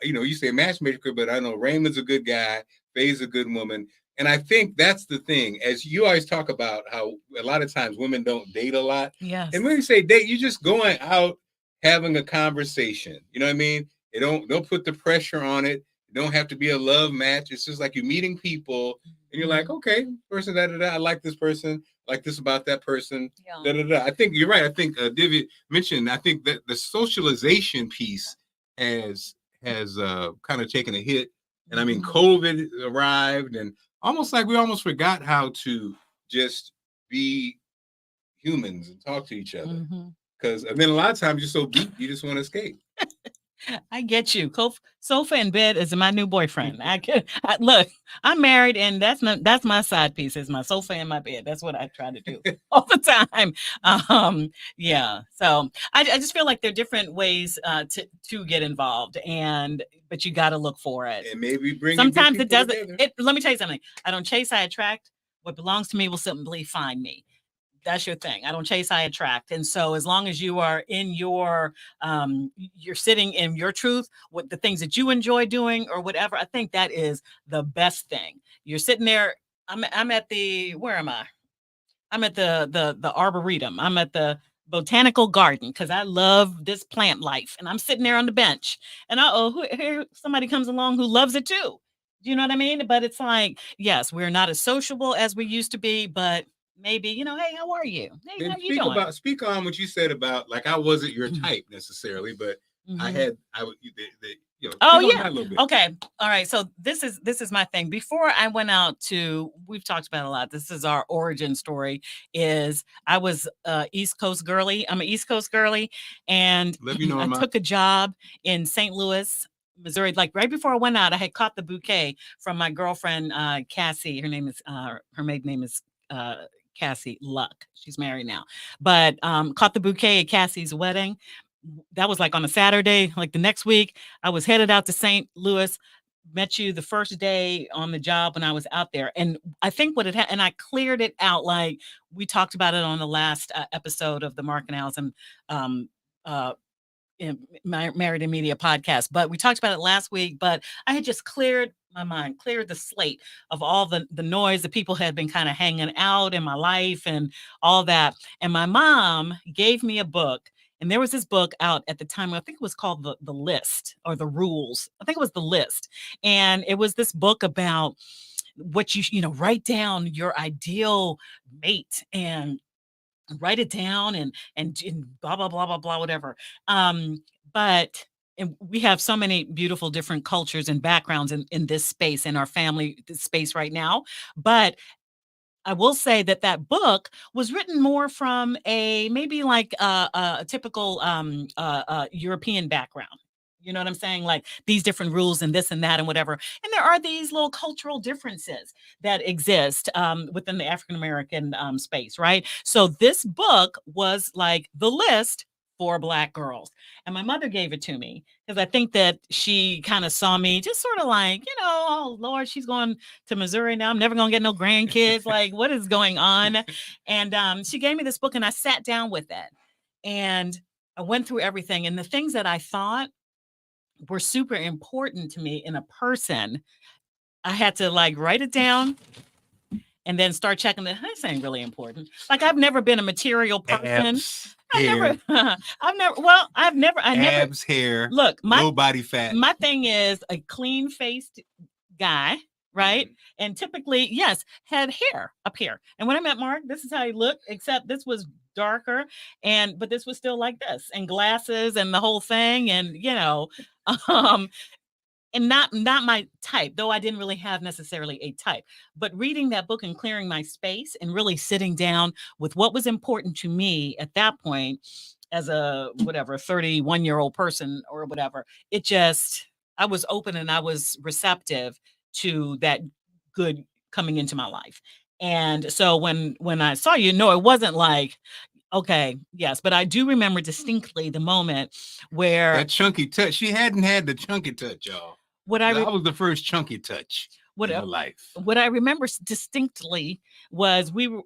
you say matchmaker, but I know Raymond's a good guy, Faye's a good woman. And I think that's the thing, as you always talk about how a lot of times women don't date a lot. Yes. And when you say date, you're just going out having a conversation. You know what I mean? Don't put the pressure on it. It don't have to be a love match. It's just like you're meeting people and you're like, okay, person, da-da-da, I like this person, I like this about that person, da-da-da. I think you're right. I think Divya mentioned, I think that the socialization piece has kind of taken a hit. And I mean, COVID arrived, and we almost forgot how to just be humans and talk to each other. Because and then a lot of times you're so beat, you just want to escape. I get you. Sofa in bed is my new boyfriend. Look, I'm married, and that's my side piece, is my sofa in my bed. That's what I try to do all the time. Yeah. So I just feel like there are different ways to get involved, but you got to look for it. And maybe sometimes it doesn't. Let me tell you something. I don't chase, I attract. What belongs to me will simply find me. That's your thing. I don't chase, I attract. And so as long as you are in you're sitting in your truth with the things that you enjoy doing or whatever, I think that is the best thing. You're sitting there. I'm at where am I? I'm at the Arboretum. I'm at the botanical garden because I love this plant life. And I'm sitting there on the bench, and here somebody comes along who loves it too. Do you know what I mean? But it's like, yes, we're not as sociable as we used to be, but maybe, hey, how are you? Hey, how you doing? Speak on what you said about, like, I wasn't your type necessarily, but oh yeah. Okay. All right. So this is my thing. Before I went out we've talked about it a lot. This is our origin story. Is I was East Coast girly. I'm an East Coast girly, and I took a job in St. Louis, Missouri. Like right before I went out, I had caught the bouquet from my girlfriend Cassie. Her name is her maiden name is Cassie Luck. She's married now, but caught the bouquet at Cassie's wedding. that was like on a Saturday. Like the next week, I was headed out to St. Louis. Met you the first day on the job when I was out there, and I think what it had, and I cleared it out. Like we talked about it on the last episode of the Mark and Allison um, uh, Married in Media podcast, but we talked about it last week. But I had just cleared my mind, cleared the slate of all the noise that people had been kind of hanging out in my life and all that. And my mom gave me a book. And there was this book out at the time, I think it was called the List or the Rules. I think it was the List. And it was this book about what write down your ideal mate and write it down and blah blah blah blah blah whatever. But and we have so many beautiful different cultures and backgrounds in this space in our family space right now. But I will say that that book was written more from a maybe like a typical European background. You know what I'm saying? Like these different rules and this and that and whatever. And there are these little cultural differences that exist within the African American space, right? So this book was like the list for Black girls. And my mother gave it to me because I think that she kind of saw me just sort of like, oh, Lord, she's going to Missouri now. I'm never going to get no grandkids. Like, what is going on? And she gave me this book and I sat down with it and I went through everything. And the things that I thought were super important to me in a person, I had to like write it down and then start checking that this ain't really important. Like I've never been a material person. Abs, hair. I've never abs, hair. Look, low body fat. My thing is a clean faced guy, right? Mm-hmm. And typically, yes, had hair up here. And when I met Mark, this is how he looked, except this was darker, but this was still like this, and glasses and the whole thing, and and not my type, though I didn't really have necessarily a type. But reading that book and clearing my space and really sitting down with what was important to me at that point as a 31-year-old person or whatever, I was open and I was receptive to that good coming into my life. And so when I saw you, no, it wasn't like, okay, yes, but I do remember distinctly the moment where that chunky touch. She hadn't had the chunky touch, y'all. That was the first chunky touch in her life. What I remember distinctly was we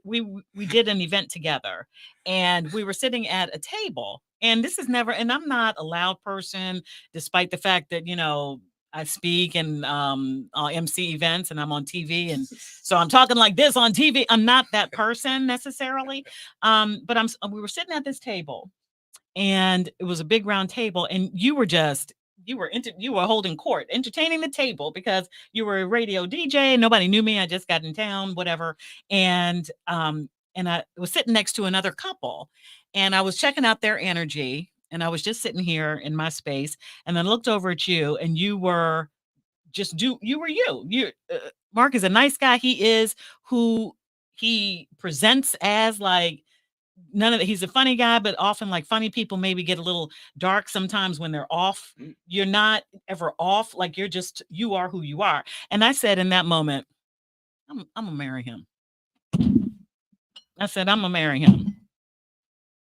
did an event together, and we were sitting at a table. And this is never, and I'm not a loud person, despite the fact that I speak and MC events, and I'm on TV, and so I'm talking like this on TV. I'm not that person necessarily, but we were sitting at this table, and it was a big round table, and you were holding court, entertaining the table because you were a radio DJ. Nobody knew me. I just got in town, whatever, and I was sitting next to another couple, and I was checking out their energy. And I was just sitting here in my space, and then looked over at you, and you were you. Mark is a nice guy. He is who he presents as. Like he's a funny guy, but often like funny people maybe get a little dark sometimes when they're off. You're not ever off. Like you are who you are. And I said in that moment, I'm gonna marry him. I said, I'm gonna marry him.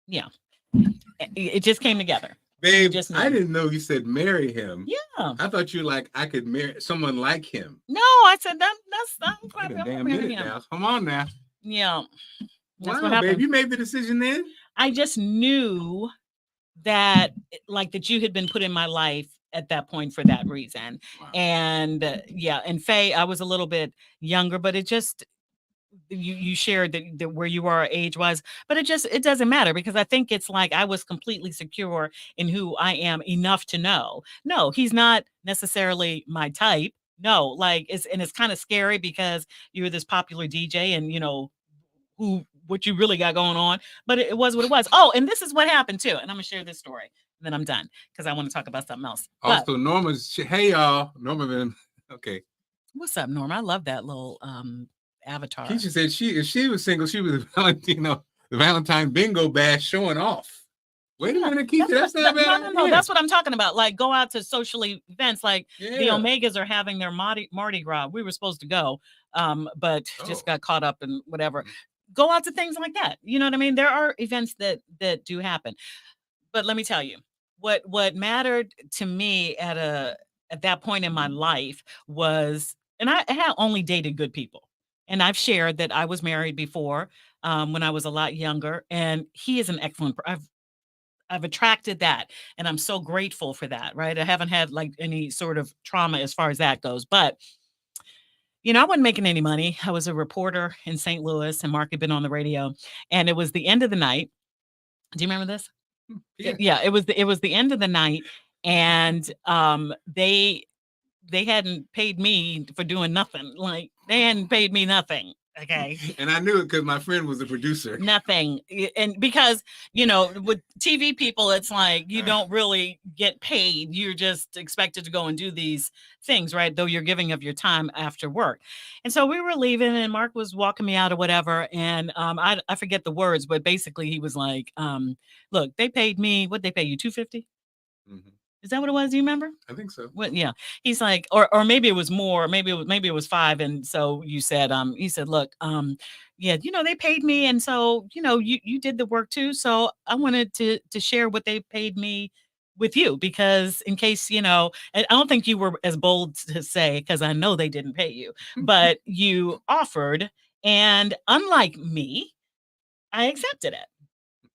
Yeah. It just came together. Babe, I didn't know you said marry him. Yeah. I thought you like I could marry someone like him. No, I said that's a damn minute now. Come on now. Yeah. That's what happened. Babe, you made the decision then? I just knew that that you had been put in my life at that point for that reason. Wow. And and Faye, I was a little bit younger, but it just you shared that where you are age wise, but it doesn't matter, because I think it's like I was completely secure in who I am enough to know. No, he's not necessarily my type. No, like it's kind of scary because you're this popular DJ and what you really got going on, but it was what it was. Oh, and this is what happened too. And I'm gonna share this story, and then I'm done because I want to talk about something else. Also, Norma's, hey y'all, Norma, okay. What's up, Norma? I love that little avatar. Keisha said if she was single, she was the Valentine bingo bash showing off. Wait a minute, Keisha, that's not bad. No, that's what I'm talking about. Like go out to social events, like the Omegas are having their Mardi Gras. We were supposed to go, but just got caught up in whatever. Go out to things like that. You know what I mean? There are events that do happen. But let me tell you, what mattered to me at that point in my life was, and I had only dated good people. And I've shared that I was married before, when I was a lot younger, and he is an excellent. I've attracted that, and I'm so grateful for that. Right, I haven't had like any sort of trauma as far as that goes, but I wasn't making any money. I was a reporter in St. Louis, and Mark had been on the radio, and it was the end of the night. Do you remember this? Yeah. Yeah, it was the end of the night, and they hadn't paid me for doing nothing. Like, they hadn't paid me nothing. Okay. And I knew it because my friend was a producer. Nothing. And because, with TV people, it's like you don't really get paid. You're just expected to go and do these things, right? Though you're giving of your time after work. And so we were leaving, and Mark was walking me out or whatever. And I forget the words, but basically he was like, look, they paid me, what they pay you, $250? Mm-hmm. Is that what it was? Do you remember? I think so. What? Yeah. He's like, or maybe it was more. Maybe it was five. And so he said, look, yeah, they paid me, and so you did the work too. So I wanted to share what they paid me with you, because in case and I don't think you were as bold to say, because I know they didn't pay you, but you offered, and unlike me, I accepted it.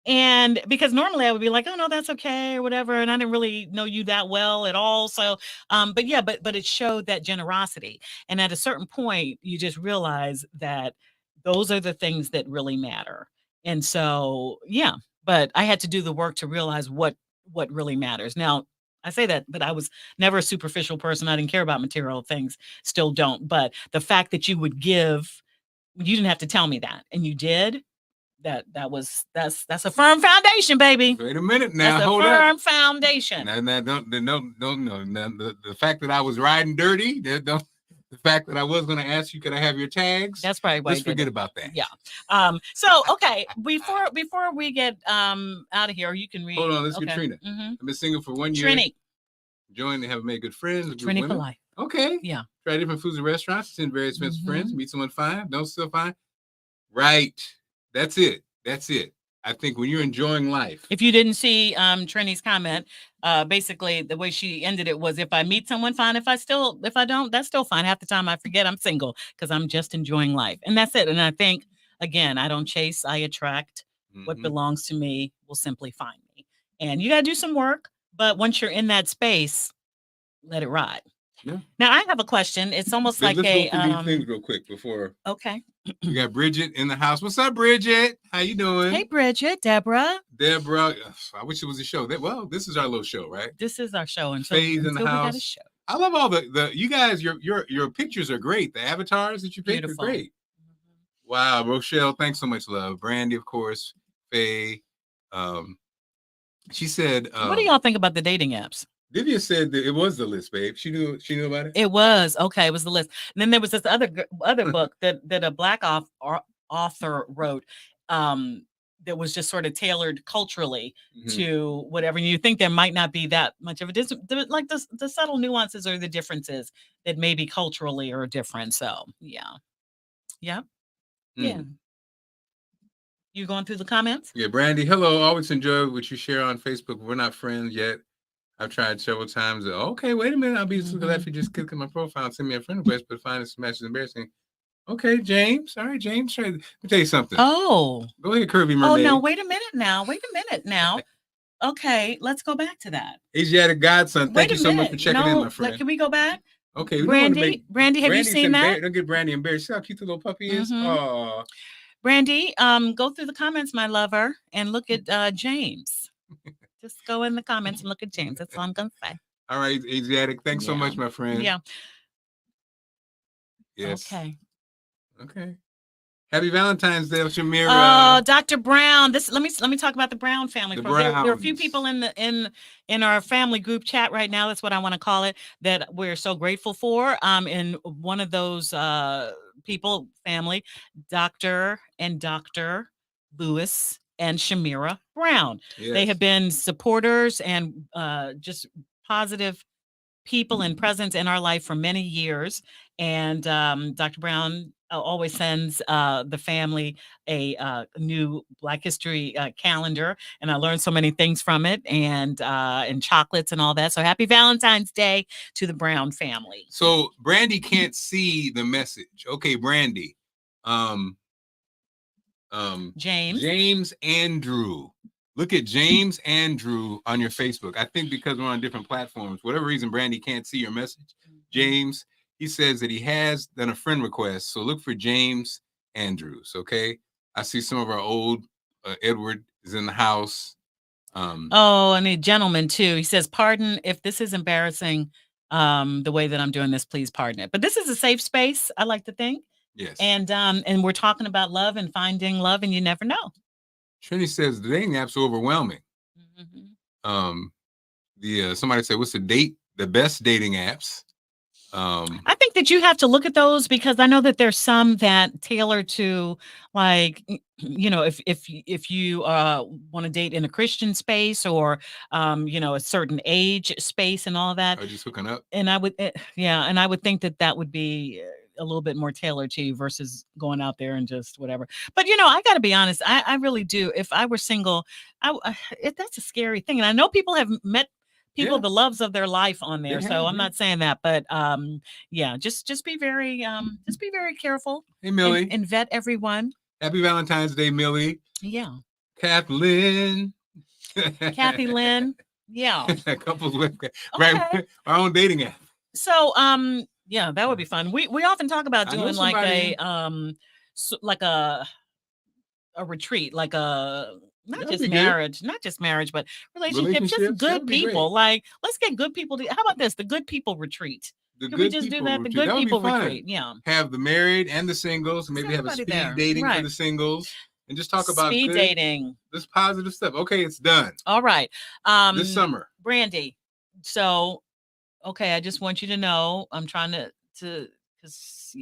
And because normally I would be like, oh no, that's okay, or whatever. And I didn't really know you that well at all. So, but yeah, but it showed that generosity. And at a certain point, you just realize that those are the things that really matter. And so, yeah, but I had to do the work to realize what really matters. Now, I say that, but I was never a superficial person. I didn't care about material things, still don't. But the fact that you would give, you didn't have to tell me that, and you did, that's a firm foundation, baby. Wait a minute now. That's a Hold firm up. foundation. Now, don't the fact that I was riding dirty, the fact that I was going to ask you, could I have your tags? That's probably why. Let's forget about that. Yeah. So okay, before we get out of here, you can read. Hold on, let's get Trina. Mm-hmm. I've been single for 1 year. Trini. Joined and have made good friends. Trini for life. Okay. Yeah. Try different foods and restaurants. Attend very expensive Mm-hmm. friends. Meet someone fine. Don't still fine. Right. That's it. I think when you're enjoying life. If you didn't see Trini's comment, basically the way she ended it was, if I meet someone, fine. If I don't, that's still fine. Half the time I forget I'm single because I'm just enjoying life. And that's it. And I think, again, I don't chase, I attract. Mm-hmm. What belongs to me will simply find me. And you got to do some work. But once you're in that space, let it ride. Yeah. Now I have a question. It's almost like let's go through these things real quick before. Okay. We got Bridget in the house. What's up, Bridget? How you doing? Hey, Bridget. Deborah. I wish it was a show. Well, this is our little show, right? This is our show. And Faye's in the house. We got a show. I love all the you guys. Your pictures are great. The avatars that you picked are great. Mm-hmm. Wow, Rochelle. Thanks so much, love. Brandy, of course. Faye. She said. What do y'all think about the dating apps? Divya said that it was the list, babe. She knew about it. It was okay. It was the list. And then there was this other book that a Black author wrote, that was just sort of tailored culturally to whatever. You think there might not be that much of a like the subtle nuances or the differences that maybe culturally are different. So yeah. You going through the comments? Yeah, Brandy. Hello. Always enjoy what you share on Facebook. We're not friends yet. I've tried several times. Okay, wait a minute. I'll be so glad if you just click on my profile and send me a friend request, but find this match is embarrassing. Okay, James. All right, James. Let me tell you something. Oh. Go ahead, Curvy Mermaid. Oh, no, wait a minute now. Okay, let's go back to that. Asiatic Godson. Thank you so much for checking in, my friend. Can we go back? Okay. Brandy, have you seen that? Don't get Brandy embarrassed. See how cute the little puppy is? Oh. Brandy, go through the comments, my lover, and look at James. Just go in the comments and look at James. That's all I'm going to say. All right, Asiatic. Thanks so much, my friend. Yeah. Yes. Okay. Happy Valentine's Day, Shamira. Oh, Dr. Brown. Let me talk about the Brown family. There are a few people in our family group chat right now. That's what I want to call it. That we're so grateful for. In one of those people family, Dr. Lewis and Shamira Brown. Yes. They have been supporters and just positive people and presence in our life for many years. And Dr. Brown always sends the family a new Black History calendar, and I learned so many things from it, and chocolates and all that. So happy Valentine's Day to the Brown family. So Brandy can't see the message. Okay, Brandy. James Andrew. Look at James Andrew on your Facebook. I think because we're on different platforms, whatever reason Brandy can't see your message. James, he says that he has done a friend request. So look for James Andrews, okay? I see some of our old Edward is in the house. And a gentleman too. He says, pardon if this is embarrassing, the way that I'm doing this, please pardon it. But this is a safe space, I like to think. Yes. And we're talking about love and finding love, and you never know. Trinity says the dating apps are overwhelming. Somebody said, what's the best dating apps? I think that you have to look at those, because I know that there's some that tailor to, like, if you want to date in a Christian space, or a certain age space and all that. Or just hooking up. And I would and I would think that would be a little bit more tailored to you versus going out there and just whatever. But I got to be honest, I really do. If I were single, that's a scary thing. And I know people have met people, the loves of their life on there. So I'm not saying that, but just be very careful. Hey, Millie. And vet everyone. Happy Valentine's Day, Millie. Yeah. Kathleen. Kathy Lynn. Yeah. Couples with our own dating app. So yeah, that would be fun. We often talk about doing like a retreat, like a not just marriage, but relationships, just good people. Like, let's get good people. How about this? The good people retreat. Can we just do that? The good people retreat. Yeah. Have the married and the singles. Maybe have a speed dating for the singles, and just talk about speed dating. This positive stuff. Okay, it's done. All right. This summer, Brandy. So, okay, I just want you to know, I'm trying to, because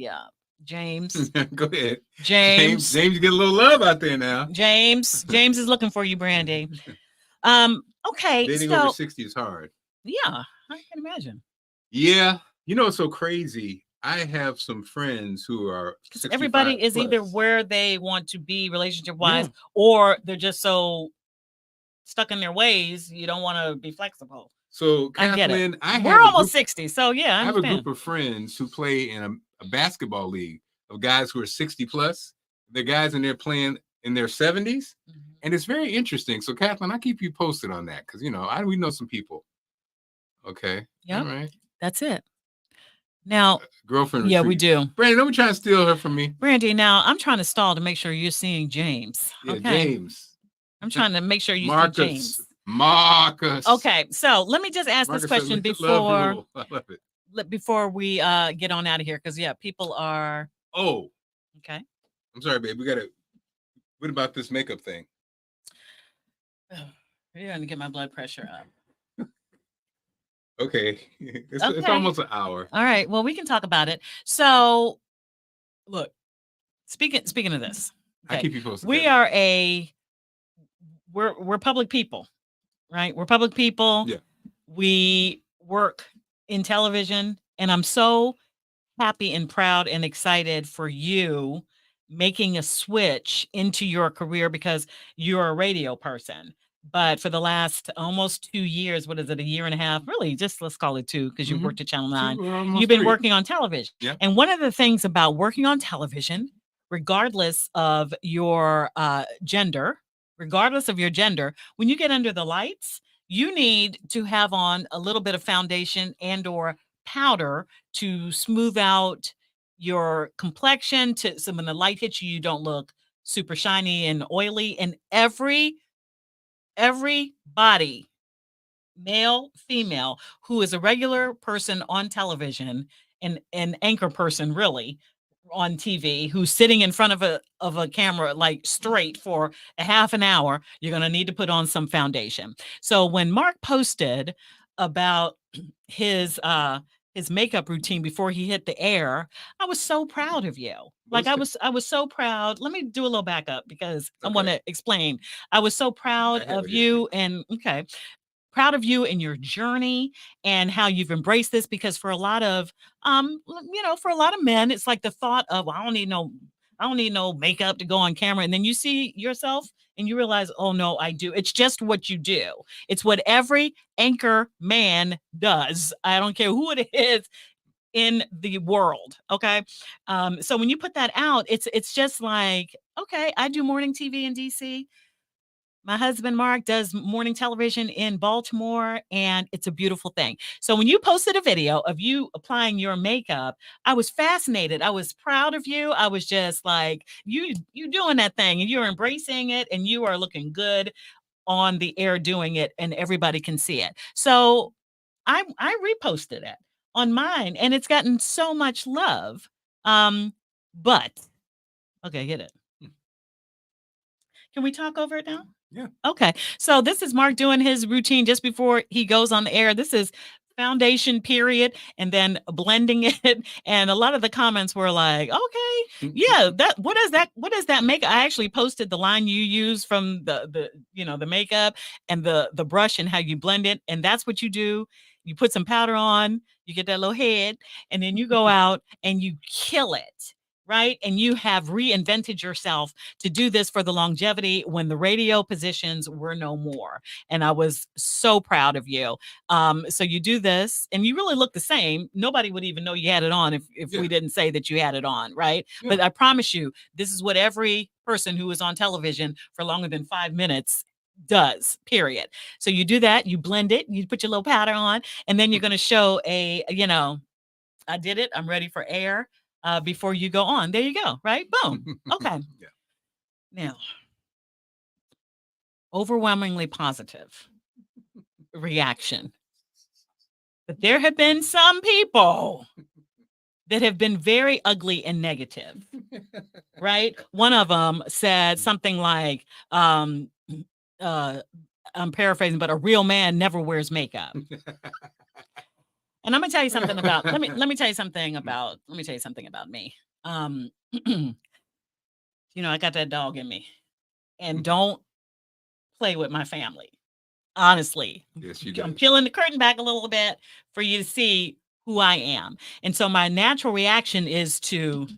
James. Go ahead. James, get a little love out there now. James is looking for you, Brandy. Okay. Dating over 60 is hard. Yeah, I can imagine. Yeah. It's so crazy. I have some friends who are, because everybody is either where they want to be relationship wise, or they're just so stuck in their ways, you don't want to be flexible. So, Kathleen, we're almost 60. So, yeah, I have a group of friends who play in a basketball league of guys who are 60 plus. The guys in there playing in their 70s. And it's very interesting. So, Kathleen, I'll keep you posted on that, because, we know some people. Okay. Yeah. All right. That's it. Now, girlfriend. Yeah, we do. Brandy, don't be trying to steal her from me. Brandy, now I'm trying to stall to make sure you're seeing James. Yeah, okay? James. I'm trying to make sure you see James. Marcus. Okay, so let me just ask this question before I love it. Before we get on out of here, because people are. Oh. Okay. I'm sorry, babe. What about this makeup thing? Oh, you're gonna get my blood pressure up. Okay. It's almost an hour. All right. Well, we can talk about it. So, look, speaking of this, I keep you posted. We're public people, right? We're public people. Yeah. We work in television, and I'm so happy and proud and excited for you making a switch into your career, because you're a radio person. But for the last almost 2 years, what is it, a year and a half? Really, just let's call it 2, because you've worked at Channel 9. You've been working on television. Yeah. And one of the things about working on television, regardless of your gender, when you get under the lights, you need to have on a little bit of foundation and or powder to smooth out your complexion, so when the light hits you, you don't look super shiny and oily. And everybody, male, female, who is a regular person on television, and an anchor person really on TV, who's sitting in front of a camera like straight for a half an hour, you're going to need to put on some foundation. So when Mark posted about his makeup routine before he hit the air, I was so proud of you. Like, I was so proud. Let me do a little backup, because I want to explain. I was so proud of you. And okay. proud of you and your journey and how you've embraced this, because for a lot of for a lot of men, it's like the thought of, well, I don't need no makeup to go on camera. And then you see yourself and you realize, oh no, I do. It's just what you do. It's what every anchor man does. I don't care who it is in the world. Okay. So when you put that out, it's just like, okay, I do morning TV in DC. My husband Mark does morning television in Baltimore, and it's a beautiful thing. So when you posted a video of you applying your makeup, I was fascinated. I was proud of you. I was just like, you doing that thing and you're embracing it and you are looking good on the air doing it and everybody can see it. So I reposted it on mine and it's gotten so much love. But okay, hit it. Can we talk over it now? Yeah. Okay. So this is Mark doing his routine just before he goes on the air. This is foundation period and then blending it. And a lot of the comments were like, okay, yeah, what does that make? I actually posted the line you use from the makeup and the brush and how you blend it. And that's what you do. You put some powder on, you get that little head, and then you go out and you kill it. Right. And you have reinvented yourself to do this for the longevity when the radio positions were no more. And I was so proud of you. So you do this and you really look the same. Nobody would even know you had it on if we didn't say that you had it on. Right. Yeah. But I promise you, this is what every person who is on television for longer than 5 minutes does, period. So you do that, you blend it, you put your little powder on, and then you're going to show I did it. I'm ready for air. Before you go on. There you go. Right? Boom. Okay. Yeah. Now, overwhelmingly positive reaction. But there have been some people that have been very ugly and negative. Right? One of them said something like, I'm paraphrasing, but a real man never wears makeup. And I'm gonna tell you something about let me tell you something about me. I got that dog in me. And don't play with my family. Honestly. Yes, you do. I'm peeling the curtain back a little bit for you to see who I am. And so my natural reaction is to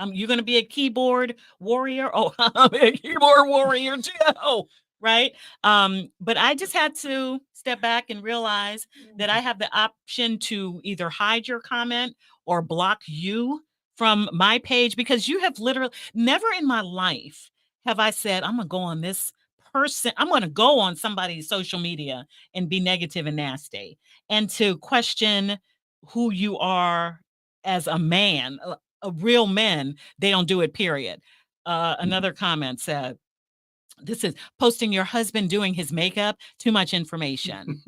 you're gonna be a keyboard warrior. Oh, I'm a keyboard warrior too. Right. But I just had to step back and realize that I have the option to either hide your comment or block you from my page, because you have literally never in my life have I said, I'm gonna go on this person, I'm gonna go on somebody's social media and be negative and nasty and to question who you are as a man. A real men, they don't do it, period. Another comment said, this is posting your husband doing his makeup, too much information.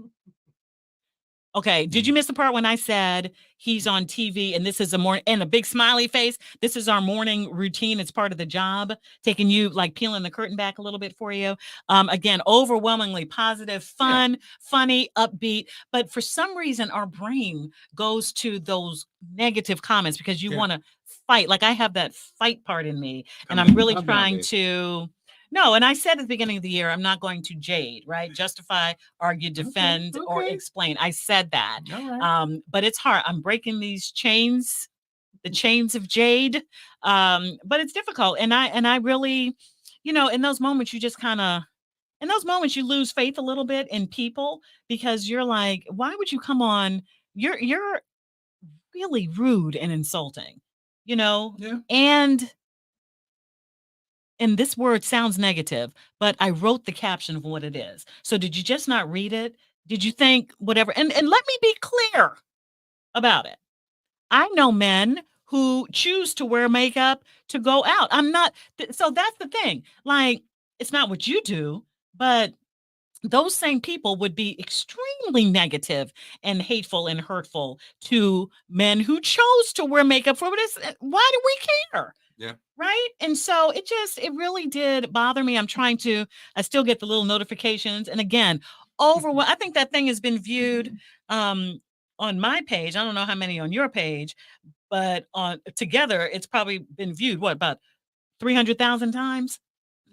Okay, did you miss the part when I said he's on TV and this is and a big smiley face? This is our morning routine. It's part of the job, taking you, like peeling the curtain back a little bit for you. Again, overwhelmingly positive, fun, funny, upbeat. But for some reason, our brain goes to those negative comments because you want to fight. Like I have that fight part in me, and I'm really trying to. No, and I said at the beginning of the year, I'm not going to jade, right? Justify, argue, defend, or explain. I said that. But it's hard. I'm breaking these chains, the chains of jade. But it's difficult. And I really, in those moments, you just kind of, in those moments, you lose faith a little bit in people because you're like, why would you come on? You're really rude and insulting, Yeah. And this word sounds negative, but I wrote the caption of what it is. So did you just not read it? Did you think whatever? And let me be clear about it. I know men who choose to wear makeup to go out. I'm not. So that's the thing. Like, it's not what you do, but those same people would be extremely negative and hateful and hurtful to men who chose to wear makeup for this. Why do we care? Yeah. Right. And so it really did bother me. I still get the little notifications. And again, I think that thing has been viewed on my page. I don't know how many on your page, but together it's probably been viewed, about 300,000 times?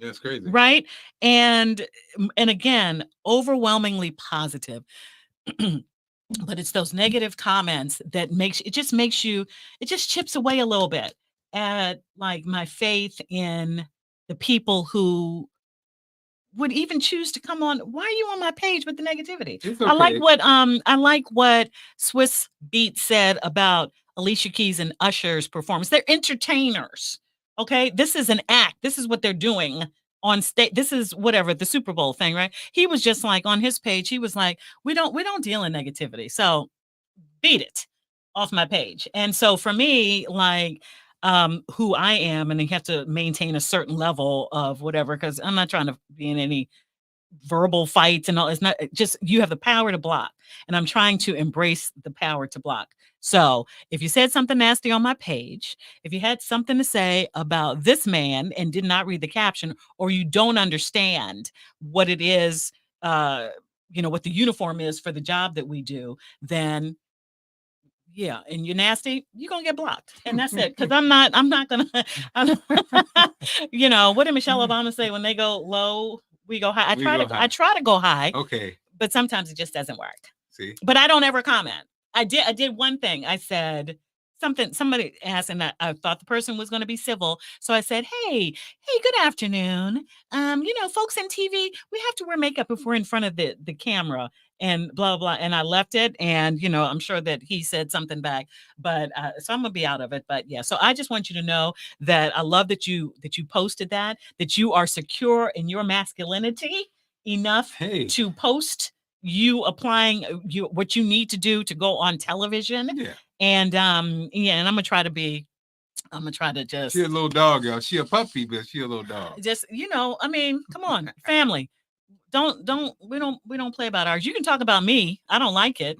That's crazy. Right. And again, overwhelmingly positive. But it's those negative comments that it just chips away a little bit at like my faith in the people who would even choose to come on. Why are you on my page with the negativity? It's okay. I like what Swiss Beat said about Alicia Keys and Usher's performance. They're entertainers. Okay. This is an act. This is what they're doing on stage. This is whatever the Super Bowl thing, right? He was just like on his page, he was like, we don't deal in negativity. So beat it off my page. And so for me, like who I am, and you have to maintain a certain level of whatever, because I'm not trying to be in any verbal fights and all. It's not just you have the power to block, and I'm trying to embrace the power to block. So if you said something nasty on my page, if you had something to say about this man and did not read the caption, or you don't understand what it is, what the uniform is for the job that we do, then yeah, and you're nasty, you're gonna get blocked. And that's it. Cause I'm not gonna what did Michelle Obama say? When they go low, we go high. I try to go high. Okay. But sometimes it just doesn't work. See? But I don't ever comment. I did one thing. I said somebody asked, and I thought the person was going to be civil. So I said, hey, good afternoon. Folks in TV, we have to wear makeup if we're in front of the camera and blah, blah. And I left it. And, I'm sure that he said something back, but so I'm gonna be out of it. But yeah, so I just want you to know that I love that you posted that you are secure in your masculinity enough to post you applying what you need to do to go on television. Yeah. And and I'm gonna try to just. She a little dog, y'all. She a puppy, but she a little dog. Just come on, family. We don't play about ours. You can talk about me. I don't like it.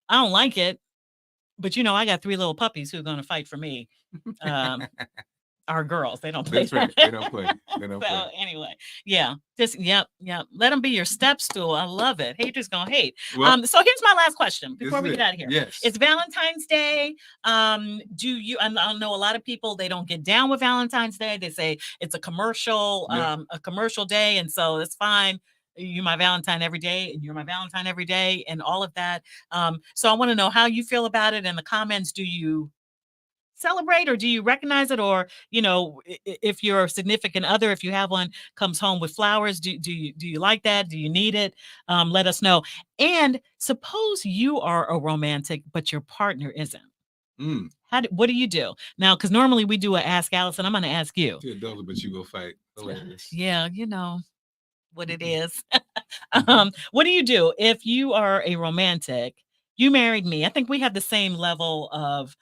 I don't like it. But I got 3 little puppies who are gonna fight for me. Our girls, they don't play. That's right. They don't play. They don't play. Anyway, yeah, just yep. Let them be your step stool. I love it. Haters gonna hate. Well, so here's my last question before we get out of here. Yes, it's Valentine's Day. Do you? I know a lot of people, they don't get down with Valentine's Day. They say it's a commercial day, and so it's fine. You're my Valentine every day, and you're my Valentine every day, and all of that. So I want to know how you feel about it in the comments. Do you celebrate, or do you recognize it, or if your significant other, if you have one, comes home with flowers, do you like that? Do you need it? Let us know. And suppose you are a romantic but your partner isn't. What do you do now? Because normally we do a Ask Allison. I'm going to ask you. But you go fight. Hilarious. Yeah, what it is. What do you do if you are a romantic? You married me. I think we have the same level of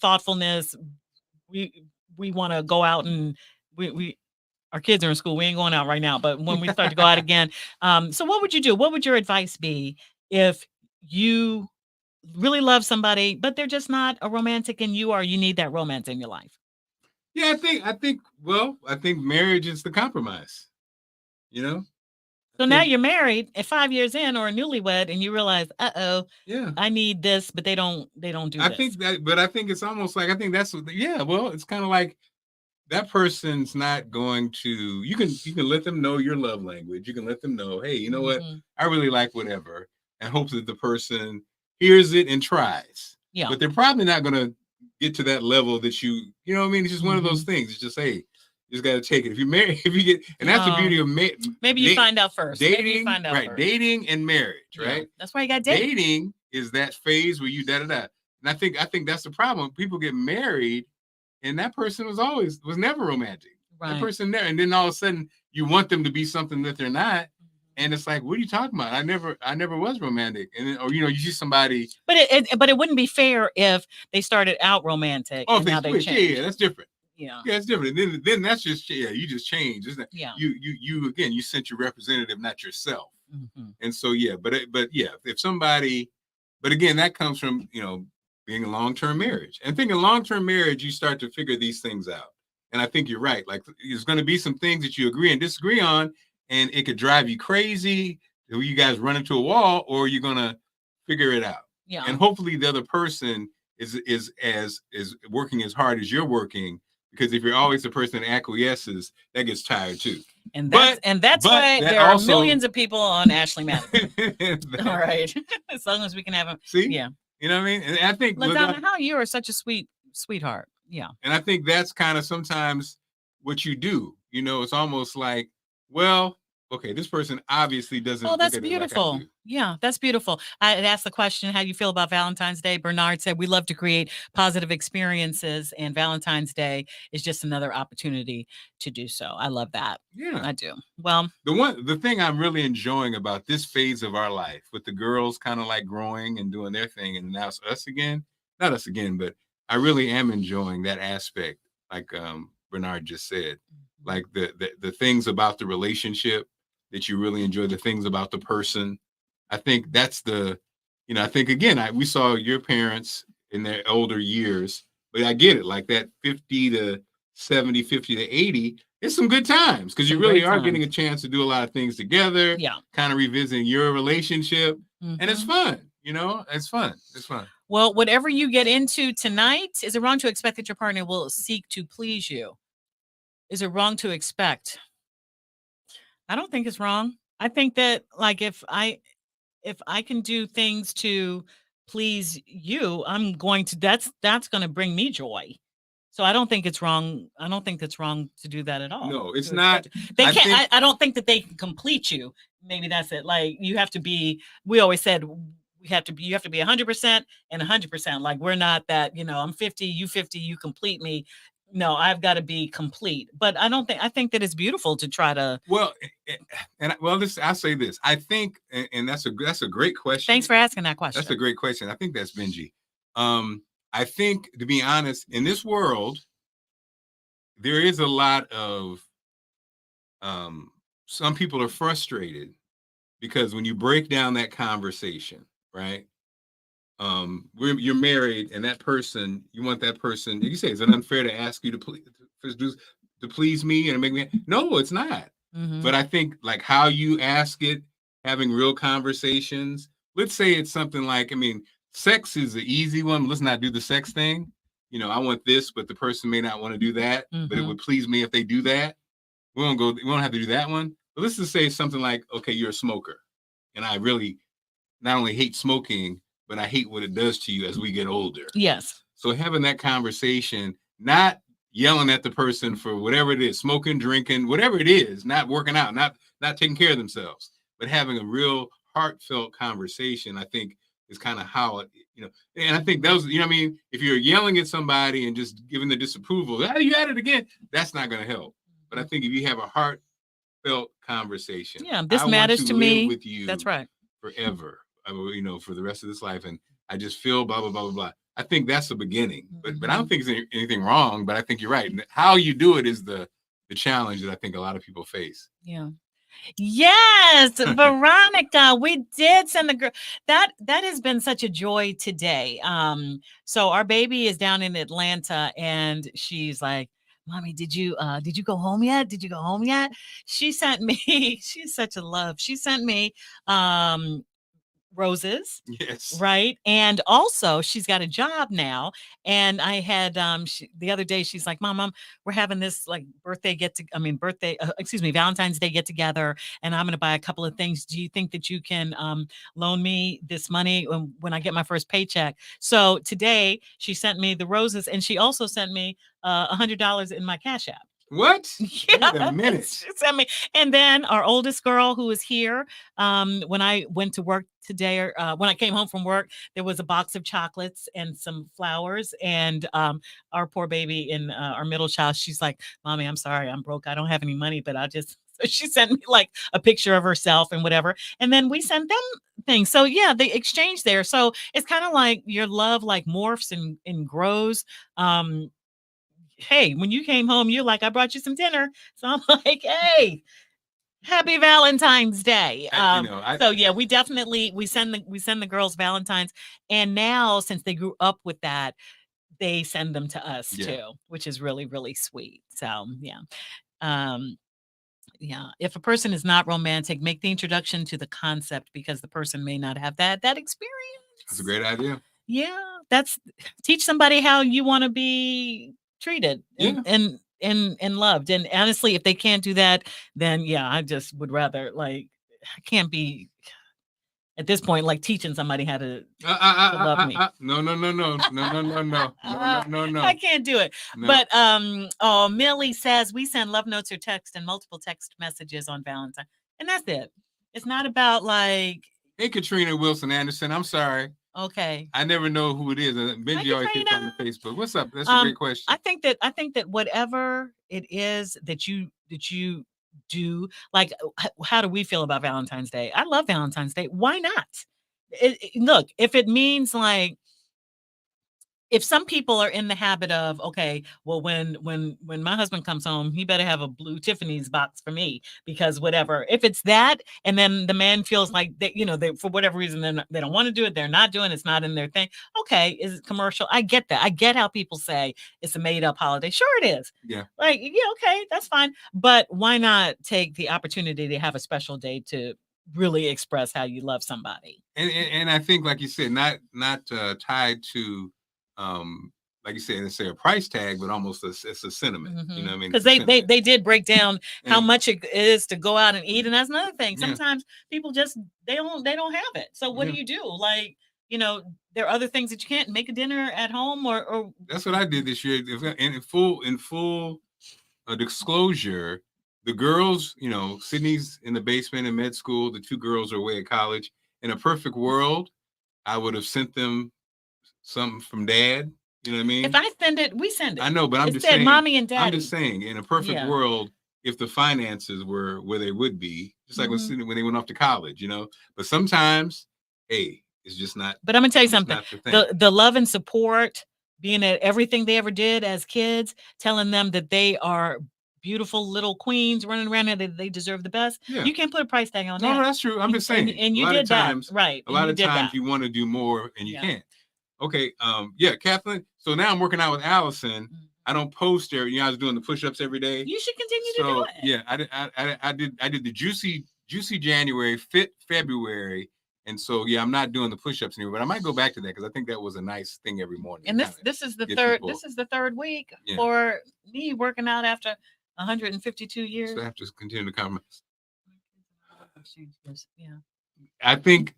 thoughtfulness. We want to go out, and we our kids are in school. We ain't going out right now, but when we start to go out again. So what would you do? What would your advice be if you really love somebody, but they're just not a romantic, and you need that romance in your life? Yeah, I think marriage is the compromise. So now you're married at 5 years in, or a newlywed, and you realize, I need this, but they don't do this. I think it's almost like, it's kind of like that person's not going to, you can let them know your love language. You can let them know, hey, you know what? I really like whatever, and hope that the person hears it and tries. Yeah. But they're probably not going to get to that level that you know what I mean? It's just one of those things. It's just, hey, you just got to take it. If you marry, and that's the beauty of maybe you find out first. Dating, dating and marriage, right? Yeah, that's why you got dating. Dating is that phase where you And I think that's the problem. People get married, and that person was never romantic. Right. That person there, and then all of a sudden you want them to be something that they're not, and it's like, what are you talking about? I never was romantic, and you see somebody. But it wouldn't be fair if they started out romantic. Oh, and now they change. Yeah, that's different. Yeah, it's different. And then that's just you just change, isn't it? Yeah. You again, you sent your representative, not yourself. And so but if somebody, but again, that comes from being a long-term marriage. And thinking long-term marriage, you start to figure these things out. And I think you're right. Like, there's going to be some things that you agree and disagree on, and it could drive you crazy. You guys run into a wall, or you're going to figure it out. Yeah. And hopefully the other person is working as hard as you're working, Because if you're always the person that acquiesces, that gets tired too. And that's why there are millions of people on Ashley Madison. All right. As long as we can have them. See? Yeah. You know what I mean? And I think LaDonna, how you are such a sweetheart. Yeah. And I think that's kind of sometimes what you do. You know, it's almost like, well, okay, this person obviously doesn't. Oh, that's beautiful. Yeah, that's beautiful. I asked the question, how do you feel about Valentine's Day? Bernard said, we love to create positive experiences, and Valentine's Day is just another opportunity to do so. I love that. Yeah, I do. Well, the thing I'm really enjoying about this phase of our life, with the girls kind of like growing and doing their thing, and now it's us again. Not us again, but I really am enjoying that aspect, like Bernard just said, like the things about the relationship that you really enjoy, the things about the person. I think that's I think again, we saw your parents in their older years, but I get it, like that 50 to 70, 50 to 80, it's some good times because you really are getting a chance to do a lot of things together. Yeah. Kind of revisiting your relationship. Mm-hmm. And it's fun, it's fun. It's fun. Well, whatever you get into tonight, is it wrong to expect that your partner will seek to please you? Is it wrong to expect? I don't think it's wrong. I think that, like, if I can do things to please you, I'm going to, that's going to bring me joy. So I don't think it's wrong. I don't think it's wrong to do that at all. No, it's not. They can't. I don't think that they can complete you. Maybe that's it. Like, you have to be. We always said you have to be 100% and 100%. Like, we're not that. I'm 50, you 50, you complete me. No, I've got to be complete. But I think that it's beautiful to try to. Well, I'll say this. I think, and that's a great question. Thanks for asking that question. That's a great question. I think that's Benji. I think, to be honest, in this world, there is a lot of, some people are frustrated because when you break down that conversation, right? You're married, and that person, you want that person. You say, is it unfair to ask you to please me and make me? No, it's not. Mm-hmm. But I think, like, how you ask it, having real conversations. Let's say it's something like, sex is the easy one. Let's not do the sex thing. I want this, but the person may not want to do that. Mm-hmm. But it would please me if they do that. We don't have to do that one. But let's just say something like, okay, you're a smoker, and I really not only hate smoking, but I hate what it does to you as we get older. Yes. So having that conversation, not yelling at the person for whatever it is, smoking, drinking, whatever it is, not working out, not taking care of themselves, but having a real heartfelt conversation, I think is kind of how it, and I think those, if you're yelling at somebody and just giving the disapproval, you at it again, that's not going to help. But I think if you have a heartfelt conversation, this matters to me. With you, that's right, forever. For the rest of this life, and I just feel blah blah blah blah blah. I think that's the beginning, but I don't think there's anything wrong. But I think you're right. How you do it is the challenge that I think a lot of people face. Yeah. Yes, Veronica, we did send the girl. That has been such a joy today. So our baby is down in Atlanta, and she's like, Mommy, did you go home yet? Did you go home yet? She sent me, she's such a love. She sent me roses. Yes. Right. And also she's got a job now. And I had the other day, she's like, Mom, we're having this like Valentine's Day get together, and I'm going to buy a couple of things. Do you think that you can loan me this money when I get my first paycheck? So today she sent me the roses, and she also sent me $100 in my Cash App. What? Yeah. Wait a minute. And then our oldest girl, who is here, when I went to work today, or when I came home from work, there was a box of chocolates and some flowers. And our poor baby in our middle child, she's like, Mommy, I'm sorry, I'm broke. I don't have any money, but so she sent me like a picture of herself and whatever. And then we sent them things. So yeah, they exchange there. So it's kind of like your love like morphs and grows. Hey, when you came home, you're like, I brought you some dinner. So I'm like, hey, happy Valentine's Day. So yeah, we send the girls Valentines. And now, since they grew up with that, they send them to us too, which is really, really sweet. So yeah. Yeah. If a person is not romantic, make the introduction to the concept, because the person may not have that experience. That's a great idea. Yeah. Teach somebody how you want to be treated Yeah. and loved. And honestly, if they can't do that, then yeah, I just would rather, like, I can't be at this point like teaching somebody how to love me. No. I can't do it. No. But Millie says we send love notes or text and multiple text messages on Valentine, and that's it. It's not about like. Hey, Katrina Wilson Anderson. I'm sorry. Okay. I never know who it is. Benji always hits on the Facebook. What's up? That's a great question. I think that whatever it is that you do, like, how do we feel about Valentine's Day? I love Valentine's Day. Why not? Look, if it means like, if some people are in the habit of, okay, well, when my husband comes home, he better have a blue Tiffany's box for me because whatever. If it's that, and then the man feels like that, they for whatever reason they don't want to do it, they're not doing it, it's not in their thing. Okay, is it commercial? I get that. I get how people say it's a made up holiday. Sure, it is. Yeah. Like, yeah, okay, that's fine. But why not take the opportunity to have a special day to really express how you love somebody? And I think, like you said, not tied to like you said, it's a price tag, but almost it's a sentiment. You know what I mean? Because they did break down how much it is to go out and eat, and that's another thing. Sometimes people just they don't have it. So what do you do? Like, there are other things that you can't make a dinner at home, or that's what I did this year. In full disclosure, the girls, Sydney's in the basement in med school. The two girls are away at college. In a perfect world, I would have sent them something from dad. You know what I mean? If I send it, we send it. I know, but I'm just saying, mommy and daddy. I'm just saying, in a perfect world, if the finances were where they would be, just like when they went off to college, But sometimes, hey, it's just not. But I'm gonna tell you something. The love and support, being at everything they ever did as kids, telling them that they are beautiful little queens running around and they deserve the best. Yeah. You can't put a price tag on that. No, that's true. I'm just saying. And you did that, right? A lot of times you want to do more and you can't. Okay. Kathleen. So now I'm working out with Allison. I don't post there. I was doing the push-ups every day. You should continue to do it. Yeah, I did the juicy January, fit February, and so I'm not doing the push-ups anymore. But I might go back to that because I think that was a nice thing every morning. And this is the third. This is the third week for me working out after 152 years. So I have to continue to compromise. Yeah. I think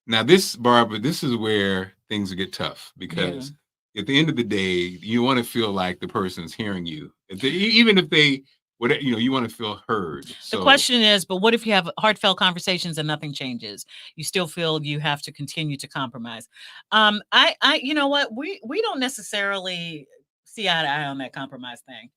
now Barbara, this is where things get tough because at the end of the day, you want to feel like the person's hearing you. Even if they, you want to feel heard. So, the question is, but what if you have heartfelt conversations and nothing changes? You still feel you have to continue to compromise. You know what? We don't necessarily see eye to eye on that compromise thing.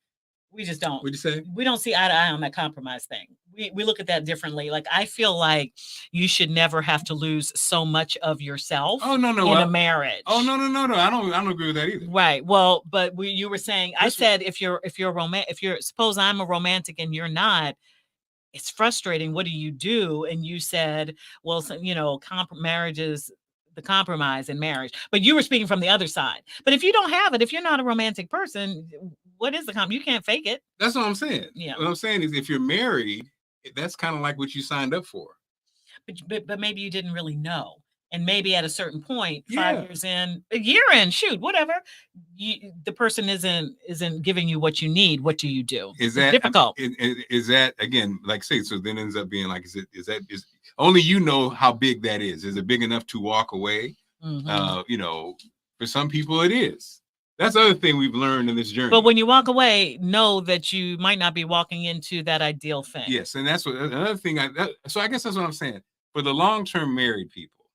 We just don't. What'd you say? We don't see eye to eye on that compromise thing. We look at that differently. Like, I feel like you should never have to lose so much of yourself in a marriage. Oh, no. I don't agree with that either. Right. Well, but you were saying, I said, if you're suppose I'm a romantic and you're not, it's frustrating. What do you do? And you said, well, marriage is the compromise in marriage. But you were speaking from the other side. But if you don't have it, if you're not a romantic person, what is the you can't fake it. That's what I'm saying. Yeah. What I'm saying is, if you're married, that's kind of like what you signed up for. But maybe you didn't really know. And maybe at a certain point, 5 years in, a year in, whatever, the person isn't giving you what you need. What do you do? Is that difficult? Is that, again, like say, so then ends up being like, is only you know how big that is. Is it big enough to walk away? For some people it is. That's the other thing we've learned in this journey. But when you walk away, know that you might not be walking into that ideal thing. Yes, and that's what another thing. So I guess that's what I'm saying. For the long-term married people,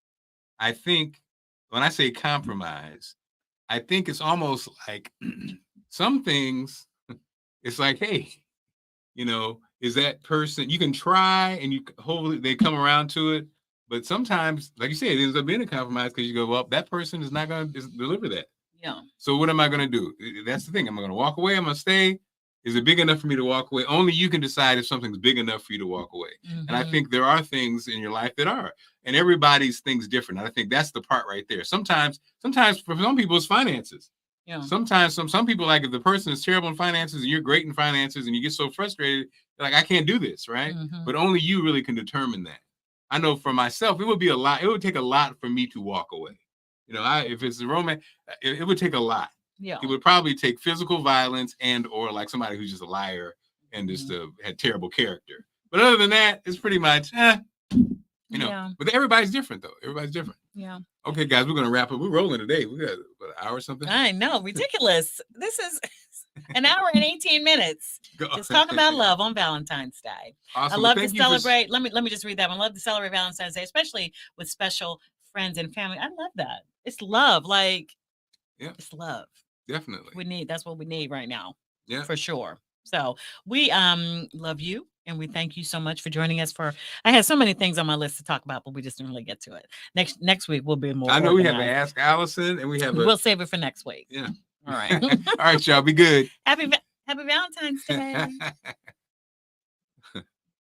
I think when I say compromise, I think it's almost like some things. It's like, hey, is that person? You can try, and hopefully they come around to it. But sometimes, like you said, it ends up being a compromise because you go, well, that person is not going to deliver that. Yeah. So what am I going to do? That's the thing. Am I going to walk away? I'm going to stay. Is it big enough for me to walk away? Only you can decide if something's big enough for you to walk away. And I think there are things in your life that are, and everybody's things different. And I think that's the part right there. Sometimes for some people it's finances. Yeah. Sometimes some people, like, if the person is terrible in finances and you're great in finances and you get so frustrated, like, I can't do this, right? But only you really can determine that. I know for myself, it would take a lot for me to walk away. If it's a romance, it would take a lot. Yeah. He would probably take physical violence and or like somebody who's just a liar and just had terrible character. But other than that, it's pretty much, you know. Yeah. But everybody's different, though. Everybody's different. Yeah. Okay, guys, we're going to wrap up. We're rolling today. We got an hour or something. I know. Ridiculous. This is an hour and 18 minutes. Just talking about love on Valentine's Day. Awesome. I love to celebrate. Let me just read that one. I love to celebrate Valentine's Day, especially with special friends and family. I love that. It's love. Like, it's love. Definitely. That's what we need right now. Yeah. For sure. So we love you. And we thank you so much for joining us. I had so many things on my list to talk about, but we just didn't really get to it. Next week we'll be more. I know organized. we have to ask Allison, and we'll save it for next week. Yeah. All right. All right, y'all. Be good. Happy Valentine's Day.